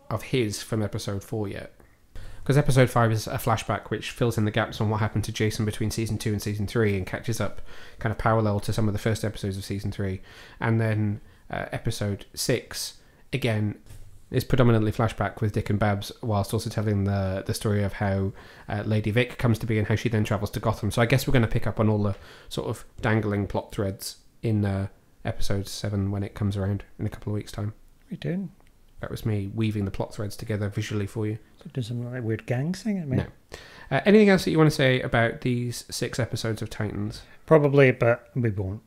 of his from episode 4 yet. Because episode 5 is a flashback which fills in the gaps on what happened to Jason between season 2 and season 3 and catches up kind of parallel to some of the first episodes of season 3. And then episode 6, again, is predominantly flashback with Dick and Babs, whilst also telling the story of how Lady Vic comes to be and how she then travels to Gotham. So I guess we're going to pick up on all the sort of dangling plot threads in episode 7 when it comes around in a couple of weeks' time. What are you doing? That was me weaving the plot threads together visually for you. Do some like weird gang singing, mate? No. Anything else that you want to say about these 6 episodes of Titans? Probably, but we won't.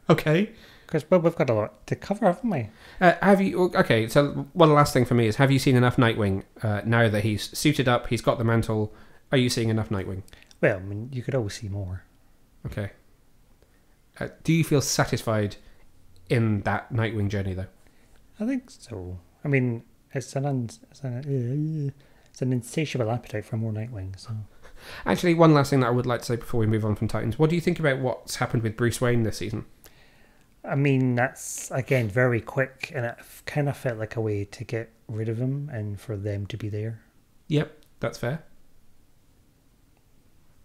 Okay. Because we've got a lot to cover, haven't we? Okay, so one last thing for me is, have you seen enough Nightwing now that he's suited up, he's got the mantle? Are you seeing enough Nightwing? Well, I mean, you could always see more. Okay. Do you feel satisfied in that Nightwing journey, though? I think so. I mean, it's an insatiable appetite for more Nightwing. So, actually, one last thing that I would like to say before we move on from Titans: what do you think about what's happened with Bruce Wayne this season? I mean, that's, again, very quick, and it kind of felt like a way to get rid of him and for them to be there. Yep, that's fair.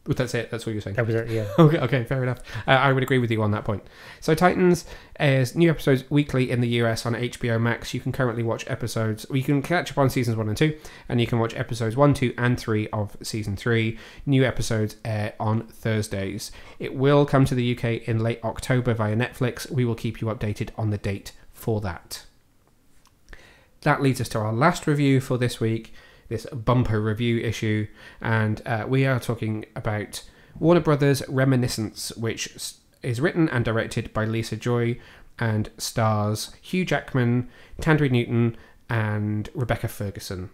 But that's it. That's what you're saying. That was it, yeah. Okay, fair enough. I would agree with you on that point. So Titans airs new episodes weekly in the US on HBO Max. You can currently watch episodes. You can catch up on seasons 1 and 2, and you can watch episodes 1, 2, and 3 of season 3. New episodes air on Thursdays. It will come to the UK in late October via Netflix. We will keep you updated on the date for that. That leads us to our last review for this week. This bumper review issue, and we are talking about Warner Brothers' Reminiscence, which is written and directed by Lisa Joy and stars Hugh Jackman, Tandy Newton, and Rebecca Ferguson.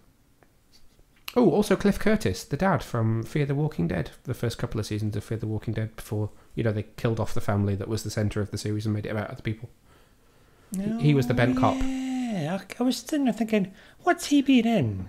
Oh, also Cliff Curtis, the dad from Fear the Walking Dead, the first couple of seasons of Fear the Walking Dead before, they killed off the family that was the centre of the series and made it about other people. He was the bent cop. Yeah, I was sitting there thinking, what's he been in?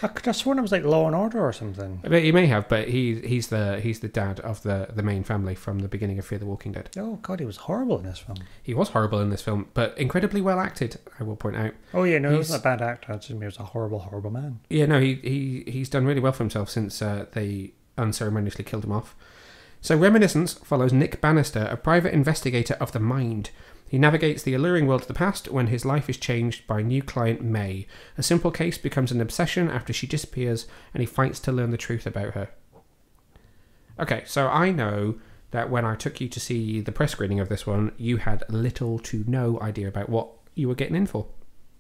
I could have sworn it was like Law and Order or something. But he may have, but he's the dad of the main family from the beginning of Fear the Walking Dead. Oh God, he was horrible in this film. He was horrible in this film, but incredibly well acted, I will point out. Oh yeah, no, he wasn't a bad actor. I just mean he was a horrible, horrible man. Yeah, no, he's done really well for himself since they unceremoniously killed him off. So Reminiscence follows Nick Bannister, a private investigator of the mind. He navigates the alluring world of the past when his life is changed by new client May. A simple case becomes an obsession after she disappears, and he fights to learn the truth about her. Okay, so I know that when I took you to see the press screening of this one, you had little to no idea about what you were getting in for.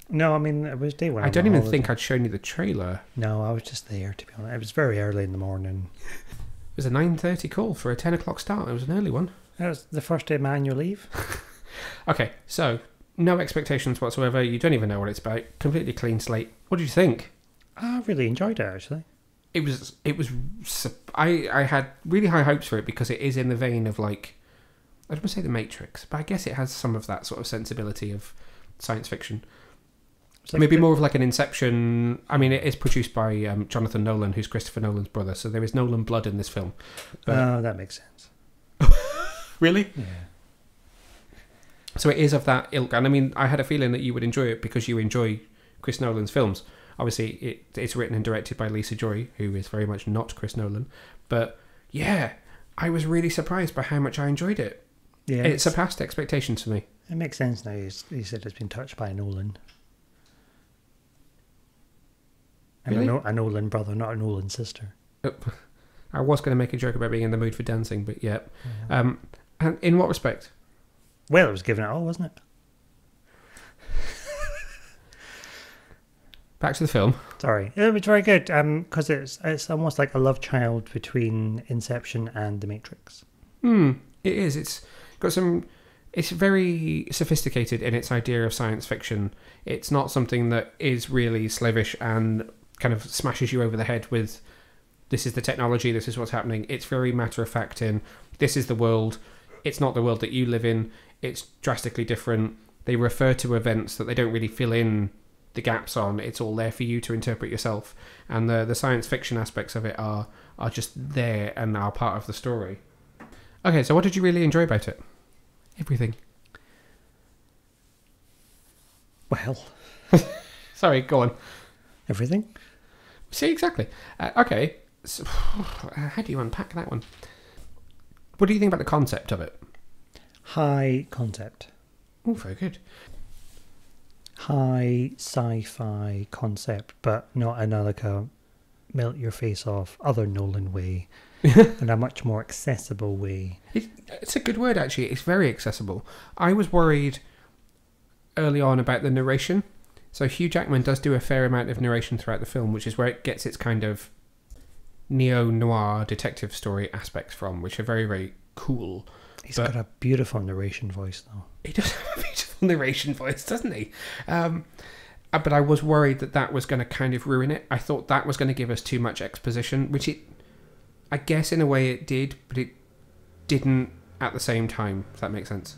No, I mean, it was day one. I don't even think I'd shown you the trailer. No, I was just there, to be honest. It was very early in the morning. It was a 9:30 call for a 10 o'clock start. It was an early one. That was the first day of my annual leave. Okay, so no expectations whatsoever. You don't even know what it's about. Completely clean slate. What did you think? I really enjoyed it, actually. It was. I had really high hopes for it because it is in the vein of, like, I don't want to say The Matrix, but I guess it has some of that sort of sensibility of science fiction. Like maybe more of like an Inception. I mean, it is produced by Jonathan Nolan, who's Christopher Nolan's brother, so there is Nolan blood in this film. But... Oh, that makes sense. Really? Yeah. So it is of that ilk, and I mean, I had a feeling that you would enjoy it because you enjoy Chris Nolan's films. Obviously, it's written and directed by Lisa Joy, who is very much not Chris Nolan. But yeah, I was really surprised by how much I enjoyed it. Yeah, it surpassed expectations for me. It makes sense now. He said it's been touched by Nolan. Really? And a Nolan brother, not a Nolan sister. I was going to make a joke about being in the mood for dancing, but yeah. And in what respect? Well, it was given it all, wasn't it? Back to the film. Sorry. It was very good because it's almost like a love child between Inception and The Matrix. It is. It's got some... It's very sophisticated in its idea of science fiction. It's not something that is really slavish and kind of smashes you over the head with, this is the technology, this is what's happening. It's very matter-of-fact in, this is the world. It's not the world that you live in. It's drastically different. They refer to events that they don't really fill in the gaps on. It's all there for you to interpret yourself. And the science fiction aspects of it are just there and are part of the story. Okay, so what did you really enjoy about it? Everything. Well. Sorry, go on. Everything? See, exactly. Okay, so, how do you unpack that one? What do you think about the concept of it? High concept. Oh, very good. High sci-fi concept, but not in a, like a melt your face off other Nolan way. In a much more accessible way. It's a good word, actually. It's very accessible. I was worried early on about the narration. So Hugh Jackman does do a fair amount of narration throughout the film, which is where it gets its kind of neo-noir detective story aspects from, which are very, very cool. He's got a beautiful narration voice, though. He does have a beautiful narration voice, doesn't he? But I was worried that was going to kind of ruin it. I thought that was going to give us too much exposition, which I guess in a way it did, but it didn't at the same time, if that makes sense.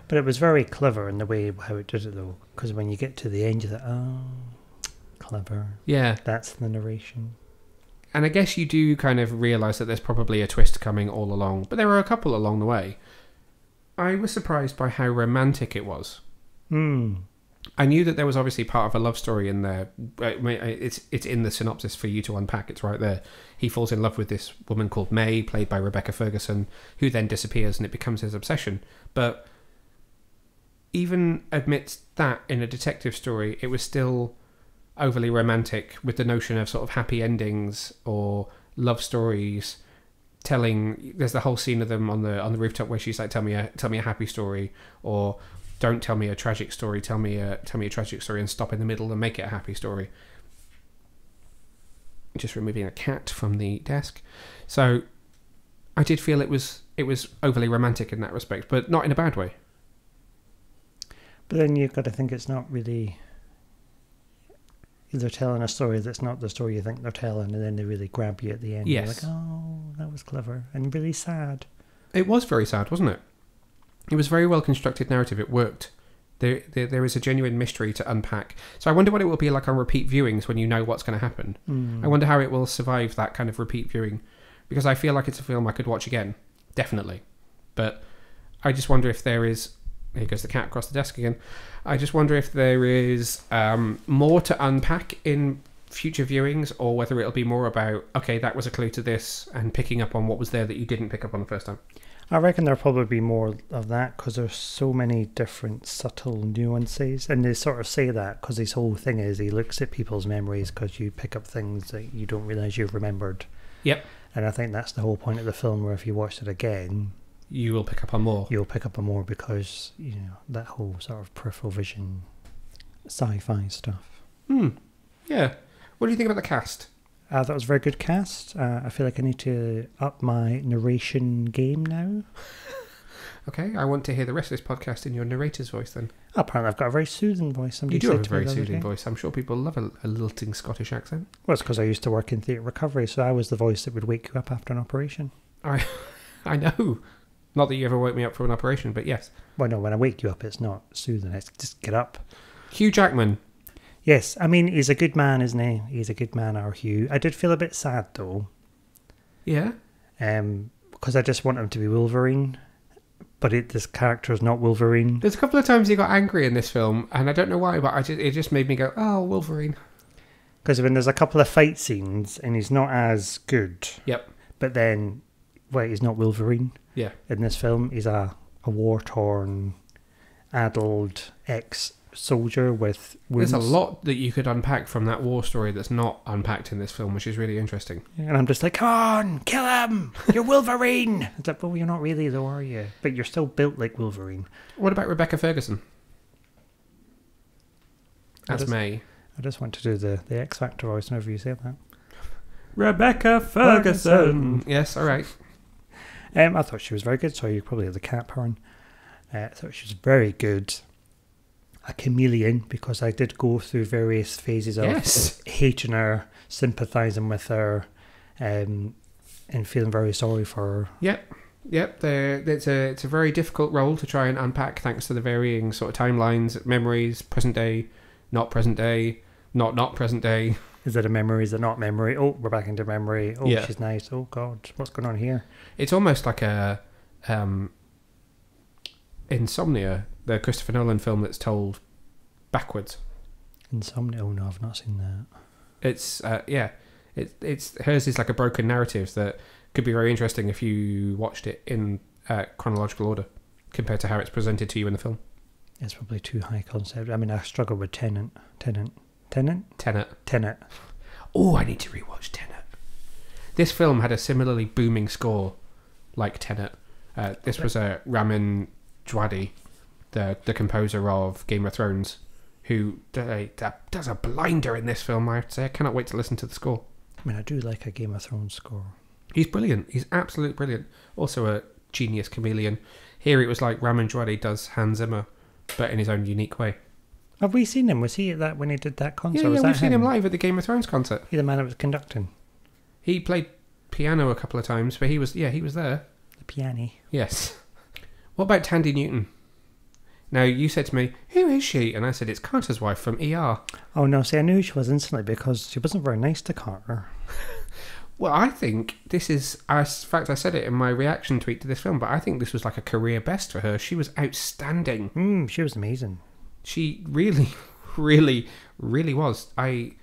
But it was very clever in the way how it did it, though, because when you get to the end, you think, oh, clever. Yeah. That's the narration. And I guess you do kind of realise that there's probably a twist coming all along, but there were a couple along the way. I was surprised by how romantic it was. Hmm. I knew that there was obviously part of a love story in there. It's in the synopsis for you to unpack. It's right there. He falls in love with this woman called May, played by Rebecca Ferguson, who then disappears and it becomes his obsession. But even amidst that, in a detective story, it was still overly romantic with the notion of sort of happy endings or love stories. There's the whole scene of them on the rooftop where she's like, tell me a happy story, or don't tell me a tragic story, tell me a tragic story and stop in the middle and make it a happy story. Just removing a cat from the desk. So I did feel it was overly romantic in that respect, but not in a bad way. But then you've got to think it's not really... They're telling a story that's not the story you think they're telling, and then they really grab you at the end. Yes. You're like, oh, that was clever, and really sad. It was very sad, wasn't it? It was a very well constructed narrative. It worked. There is a genuine mystery to unpack. So I wonder what it will be like on repeat viewings when you know what's going to happen. I wonder how it will survive that kind of repeat viewing, because I feel like it's a film I could watch again, definitely. But I just wonder if there is... Here goes the cat across the desk again. I just wonder if there is more to unpack in future viewings, or whether it'll be more about, okay, that was a clue to this, and picking up on what was there that you didn't pick up on the first time. I reckon there'll probably be more of that, because there's so many different subtle nuances, and they sort of say that because his whole thing is he looks at people's memories because you pick up things that you don't realise you've remembered. Yep. And I think that's the whole point of the film, where if you watched it again, you will pick up on more. You'll pick up on more, because, you know, that whole sort of peripheral vision sci-fi stuff. Yeah. What do you think about the cast? That was a very good cast. I feel like I need to up my narration game now. Okay, I want to hear the rest of this podcast in your narrator's voice then. Apparently I've got a very soothing voice. You do have a very soothing voice. I'm sure people love a lilting Scottish accent. Well, it's because I used to work in theatre recovery, so I was the voice that would wake you up after an operation. I know. Not that you ever woke me up for an operation, but yes. Well, no, when I wake you up, it's not soothing. It's just get up. Hugh Jackman. Yes, I mean, he's a good man, isn't he? He's a good man, our Hugh. I did feel a bit sad, though. Yeah? Because I just want him to be Wolverine, but this character is not Wolverine. There's a couple of times he got angry in this film, and I don't know why, but it just made me go, oh, Wolverine. Because when there's a couple of fight scenes, and he's not as good. Yep. But then, he's not Wolverine. Yeah. In this film, he's a war-torn, addled ex-soldier with wounds. There's a lot that you could unpack from that war story that's not unpacked in this film, which is really interesting. And I'm just like, come on, kill him! You're Wolverine! It's like, well, you're not really, though, are you? But you're still built like Wolverine. What about Rebecca Ferguson? As May. I just want to do the X Factor voice whenever you say that. Rebecca Ferguson! Yes, all right. I thought she was very good. Sorry, you probably have the cat purring. I thought she was very good. A chameleon, because I did go through various phases of hating her, sympathising with her, and feeling very sorry for her. Yep. It's a very difficult role to try and unpack, thanks to the varying sort of timelines, memories, present day, not present day, not present day. Is it a memory? Is it not memory? Oh, we're back into memory. Oh, yeah. She's nice. Oh, God, what's going on here? It's almost like a Insomnia, the Christopher Nolan film that's told backwards. Insomnia? Oh, no, I've not seen that. It's, it's hers is like a broken narrative that could be very interesting if you watched it in chronological order compared to how it's presented to you in the film. It's probably too high concept. I mean, I struggle with Tenet. Oh, I need to rewatch Tenet. This film had a similarly booming score like Tenet. This was Ramin Djawadi, the composer of Game of Thrones, who does a blinder in this film. I have to say, I cannot wait to listen to the score. I mean, I do like a Game of Thrones score. He's brilliant. He's absolutely brilliant. Also a genius chameleon. Here it was like Ramin Djawadi does Hans Zimmer, but in his own unique way. Have we seen him? Was he at that when he did that concert? Yeah, was we've seen him live at the Game of Thrones concert. He's the man that was conducting. He played piano a couple of times, but he was there. The piano. Yes. What about Tandy Newton? Now, you said to me, who is she? And I said, it's Carter's wife from ER. Oh, no, see, I knew she was instantly because she wasn't very nice to Carter. Well, I think this is... In fact, I said it in my reaction tweet to this film, but I think this was like a career best for her. She was outstanding. She was amazing. She really, really, really was. I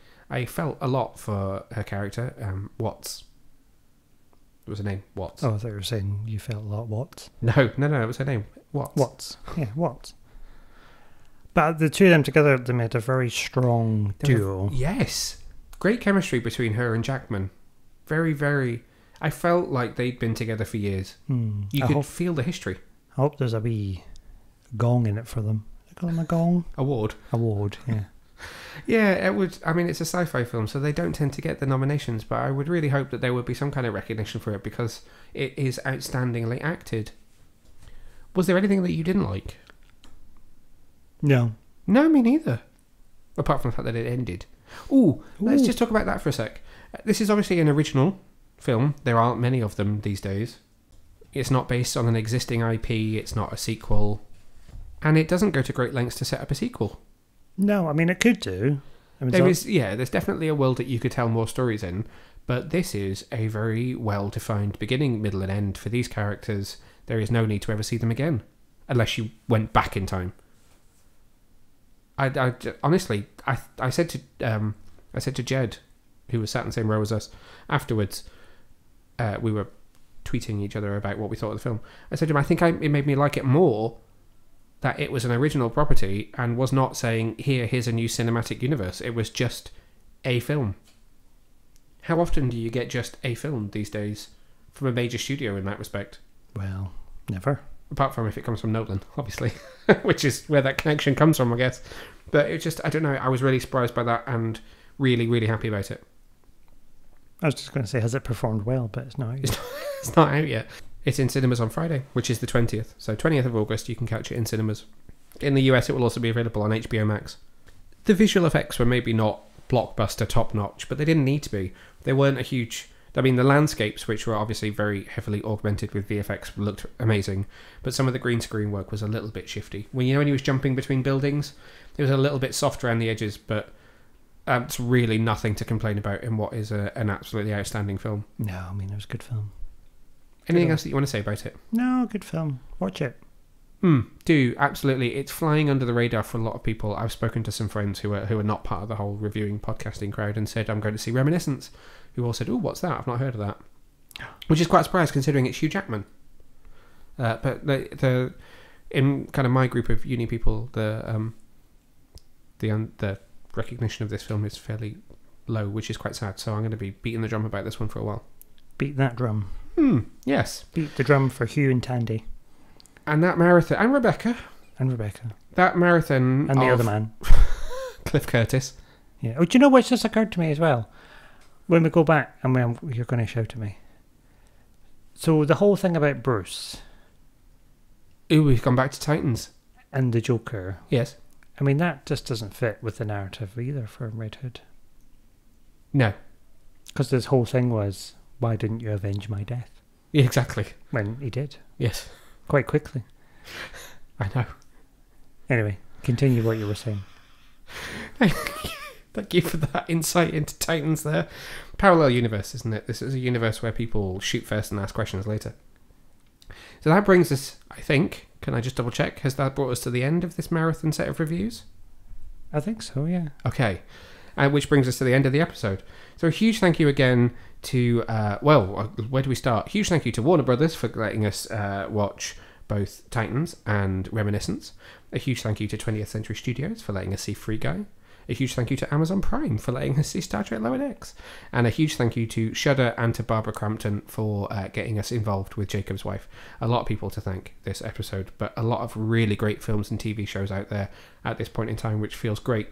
felt a lot for her character, Watts. What was her name? Watts. Oh, I thought you were saying you felt a lot Watts. No, it was her name. Watts. Watts. Yeah, Watts. But the two of them together, they made a very strong duo. Yes. Great chemistry between her and Jackman. Very, very... I felt like they'd been together for years. You could feel the history. I hope there's a wee gong in it for them. They call them a gong? Award, yeah. Yeah, it would. I mean, it's a sci-fi film, so they don't tend to get the nominations, but I would really hope that there would be some kind of recognition for it because it is outstandingly acted. Was there anything that you didn't like? No. No, me neither. Apart from the fact that it ended. Ooh, let's just talk about that for a sec. This is obviously an original film. There aren't many of them these days. It's not based on an existing IP. It's not a sequel. And it doesn't go to great lengths to set up a sequel. No, I mean, it could do. I mean, there's definitely a world that you could tell more stories in, but this is a very well-defined beginning, middle, and end for these characters. There is no need to ever see them again, unless you went back in time. I honestly, I said to Jed, who was sat in the same row as us, afterwards, we were tweeting each other about what we thought of the film. I said to him, I think it made me like it more that it was an original property and was not saying, here's a new cinematic universe. It was just a film. How often do you get just a film these days from a major studio in that respect? Well, never. Apart from if it comes from Nolan, obviously, which is where that connection comes from, I guess. But it just, I don't know, I was really surprised by that and really, really happy about it. I was just going to say, has it performed well? But it's not out yet. It's not out yet. It's in cinemas on Friday, which is the 20th. So 20th of August, you can catch it in cinemas. In the US, it will also be available on HBO Max. The visual effects were maybe not blockbuster top-notch, but they didn't need to be. They weren't a huge... I mean, the landscapes, which were obviously very heavily augmented with VFX, looked amazing, but some of the green screen work was a little bit shifty. When he was jumping between buildings, it was a little bit soft around the edges, but it's really nothing to complain about in what is an absolutely outstanding film. No, I mean, it was a good film. Anything else that you want to say about it? No, good film. Watch it. Do, absolutely. It's flying under the radar for a lot of people. I've spoken to some friends who are not part of the whole reviewing podcasting crowd and said, I'm going to see Reminiscence, who all said, oh, what's that? I've not heard of that. Which is quite a surprise considering it's Hugh Jackman. But in kind of my group of uni people, the recognition of this film is fairly low, which is quite sad. So I'm going to be beating the drum about this one for a while. Beat that drum. Yes. Beat the drum for Hugh and Tandy. And that marathon... And Rebecca. That marathon and the other man. Cliff Curtis. Yeah. Oh, do you know what's just occurred to me as well? When we go back, and you're going to shout at me. So the whole thing about Bruce... Ooh, we've gone back to Titans. And the Joker. Yes. I mean, that just doesn't fit with the narrative either for Red Hood. No. Because this whole thing was, why didn't you avenge my death? Yeah, exactly. When he did. Yes. Quite quickly. I know. Anyway, continue what you were saying. Thank you for that insight into Titans there. Parallel universe, isn't it? This is a universe where people shoot first and ask questions later. So that brings us, I think, can I just double check? Has that brought us to the end of this marathon set of reviews? I think so, yeah. Okay. Which brings us to the end of the episode. So a huge thank you again to, where do we start? Huge thank you to Warner Brothers for letting us watch both Titans and Reminiscence. A huge thank you to 20th Century Studios for letting us see Free Guy. A huge thank you to Amazon Prime for letting us see Star Trek Lower Decks. And a huge thank you to Shudder and to Barbara Crampton for getting us involved with Jacob's wife. A lot of people to thank this episode, but a lot of really great films and TV shows out there at this point in time, which feels great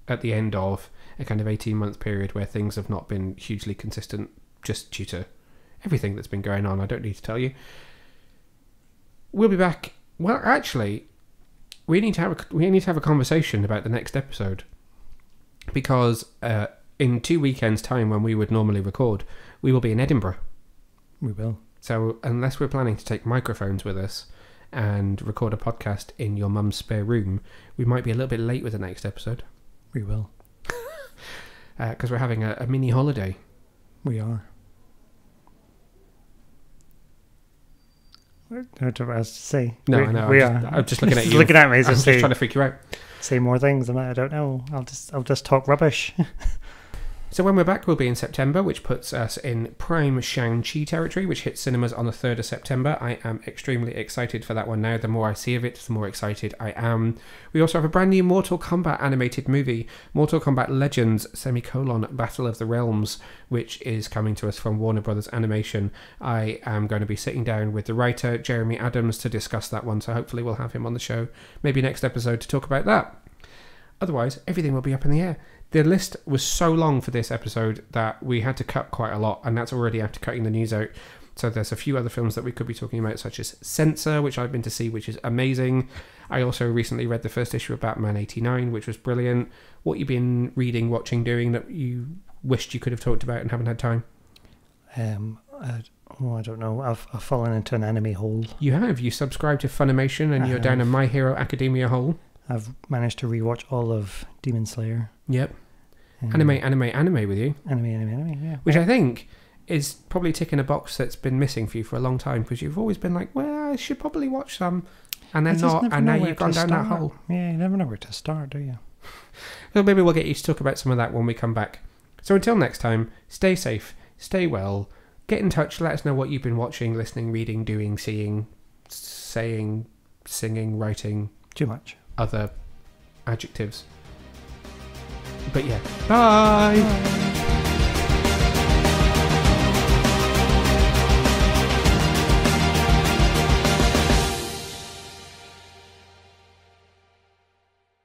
at the end of a kind of 18-month period where things have not been hugely consistent just due to everything that's been going on. I don't need to tell you. We'll be back. Well, actually, we need to have a conversation about the next episode, because in 2 weekends' time, when we would normally record, we will be in Edinburgh. We will. So unless we're planning to take microphones with us and record a podcast in your mum's spare room, we might be a little bit late with the next episode. We will. Because we're having a mini holiday. We are. I don't know what else to say. No, I know. I'm just looking at you. Looking at me. I'm just trying to freak you out. Say more things, and I don't know. I'll just talk rubbish. So when we're back, we'll be in September, which puts us in prime Shang-Chi territory, which hits cinemas on the 3rd of September. I am extremely excited for that one now. The more I see of it, the more excited I am. We also have a brand new Mortal Kombat animated movie, Mortal Kombat Legends, Battle of the Realms, which is coming to us from Warner Brothers Animation. I am going to be sitting down with the writer, Jeremy Adams, to discuss that one, so hopefully we'll have him on the show, maybe next episode, to talk about that. Otherwise, everything will be up in the air. The list was so long for this episode that we had to cut quite a lot, and that's already after cutting the news out. So there's a few other films that we could be talking about, such as Censor, which I've been to see, which is amazing. I also recently read the first issue of Batman 89, which was brilliant. What you've been reading, watching, doing that you wished you could have talked about and haven't had time? I don't know. I've fallen into an anime hole. You have? You subscribed to Funimation and you're down a My Hero Academia hole? I've managed to rewatch all of Demon Slayer. Yep. Anime with you. Anime, yeah. Which I think is probably ticking a box that's been missing for you for a long time, because you've always been like, well, I should probably watch some, and then not, and now you've gone down that hole. Yeah, you never know where to start, do you? Well, maybe we'll get you to talk about some of that when we come back. So until next time, stay safe, stay well, get in touch, let us know what you've been watching, listening, reading, doing, seeing, saying, singing, writing. Too much. Other adjectives. But yeah, bye.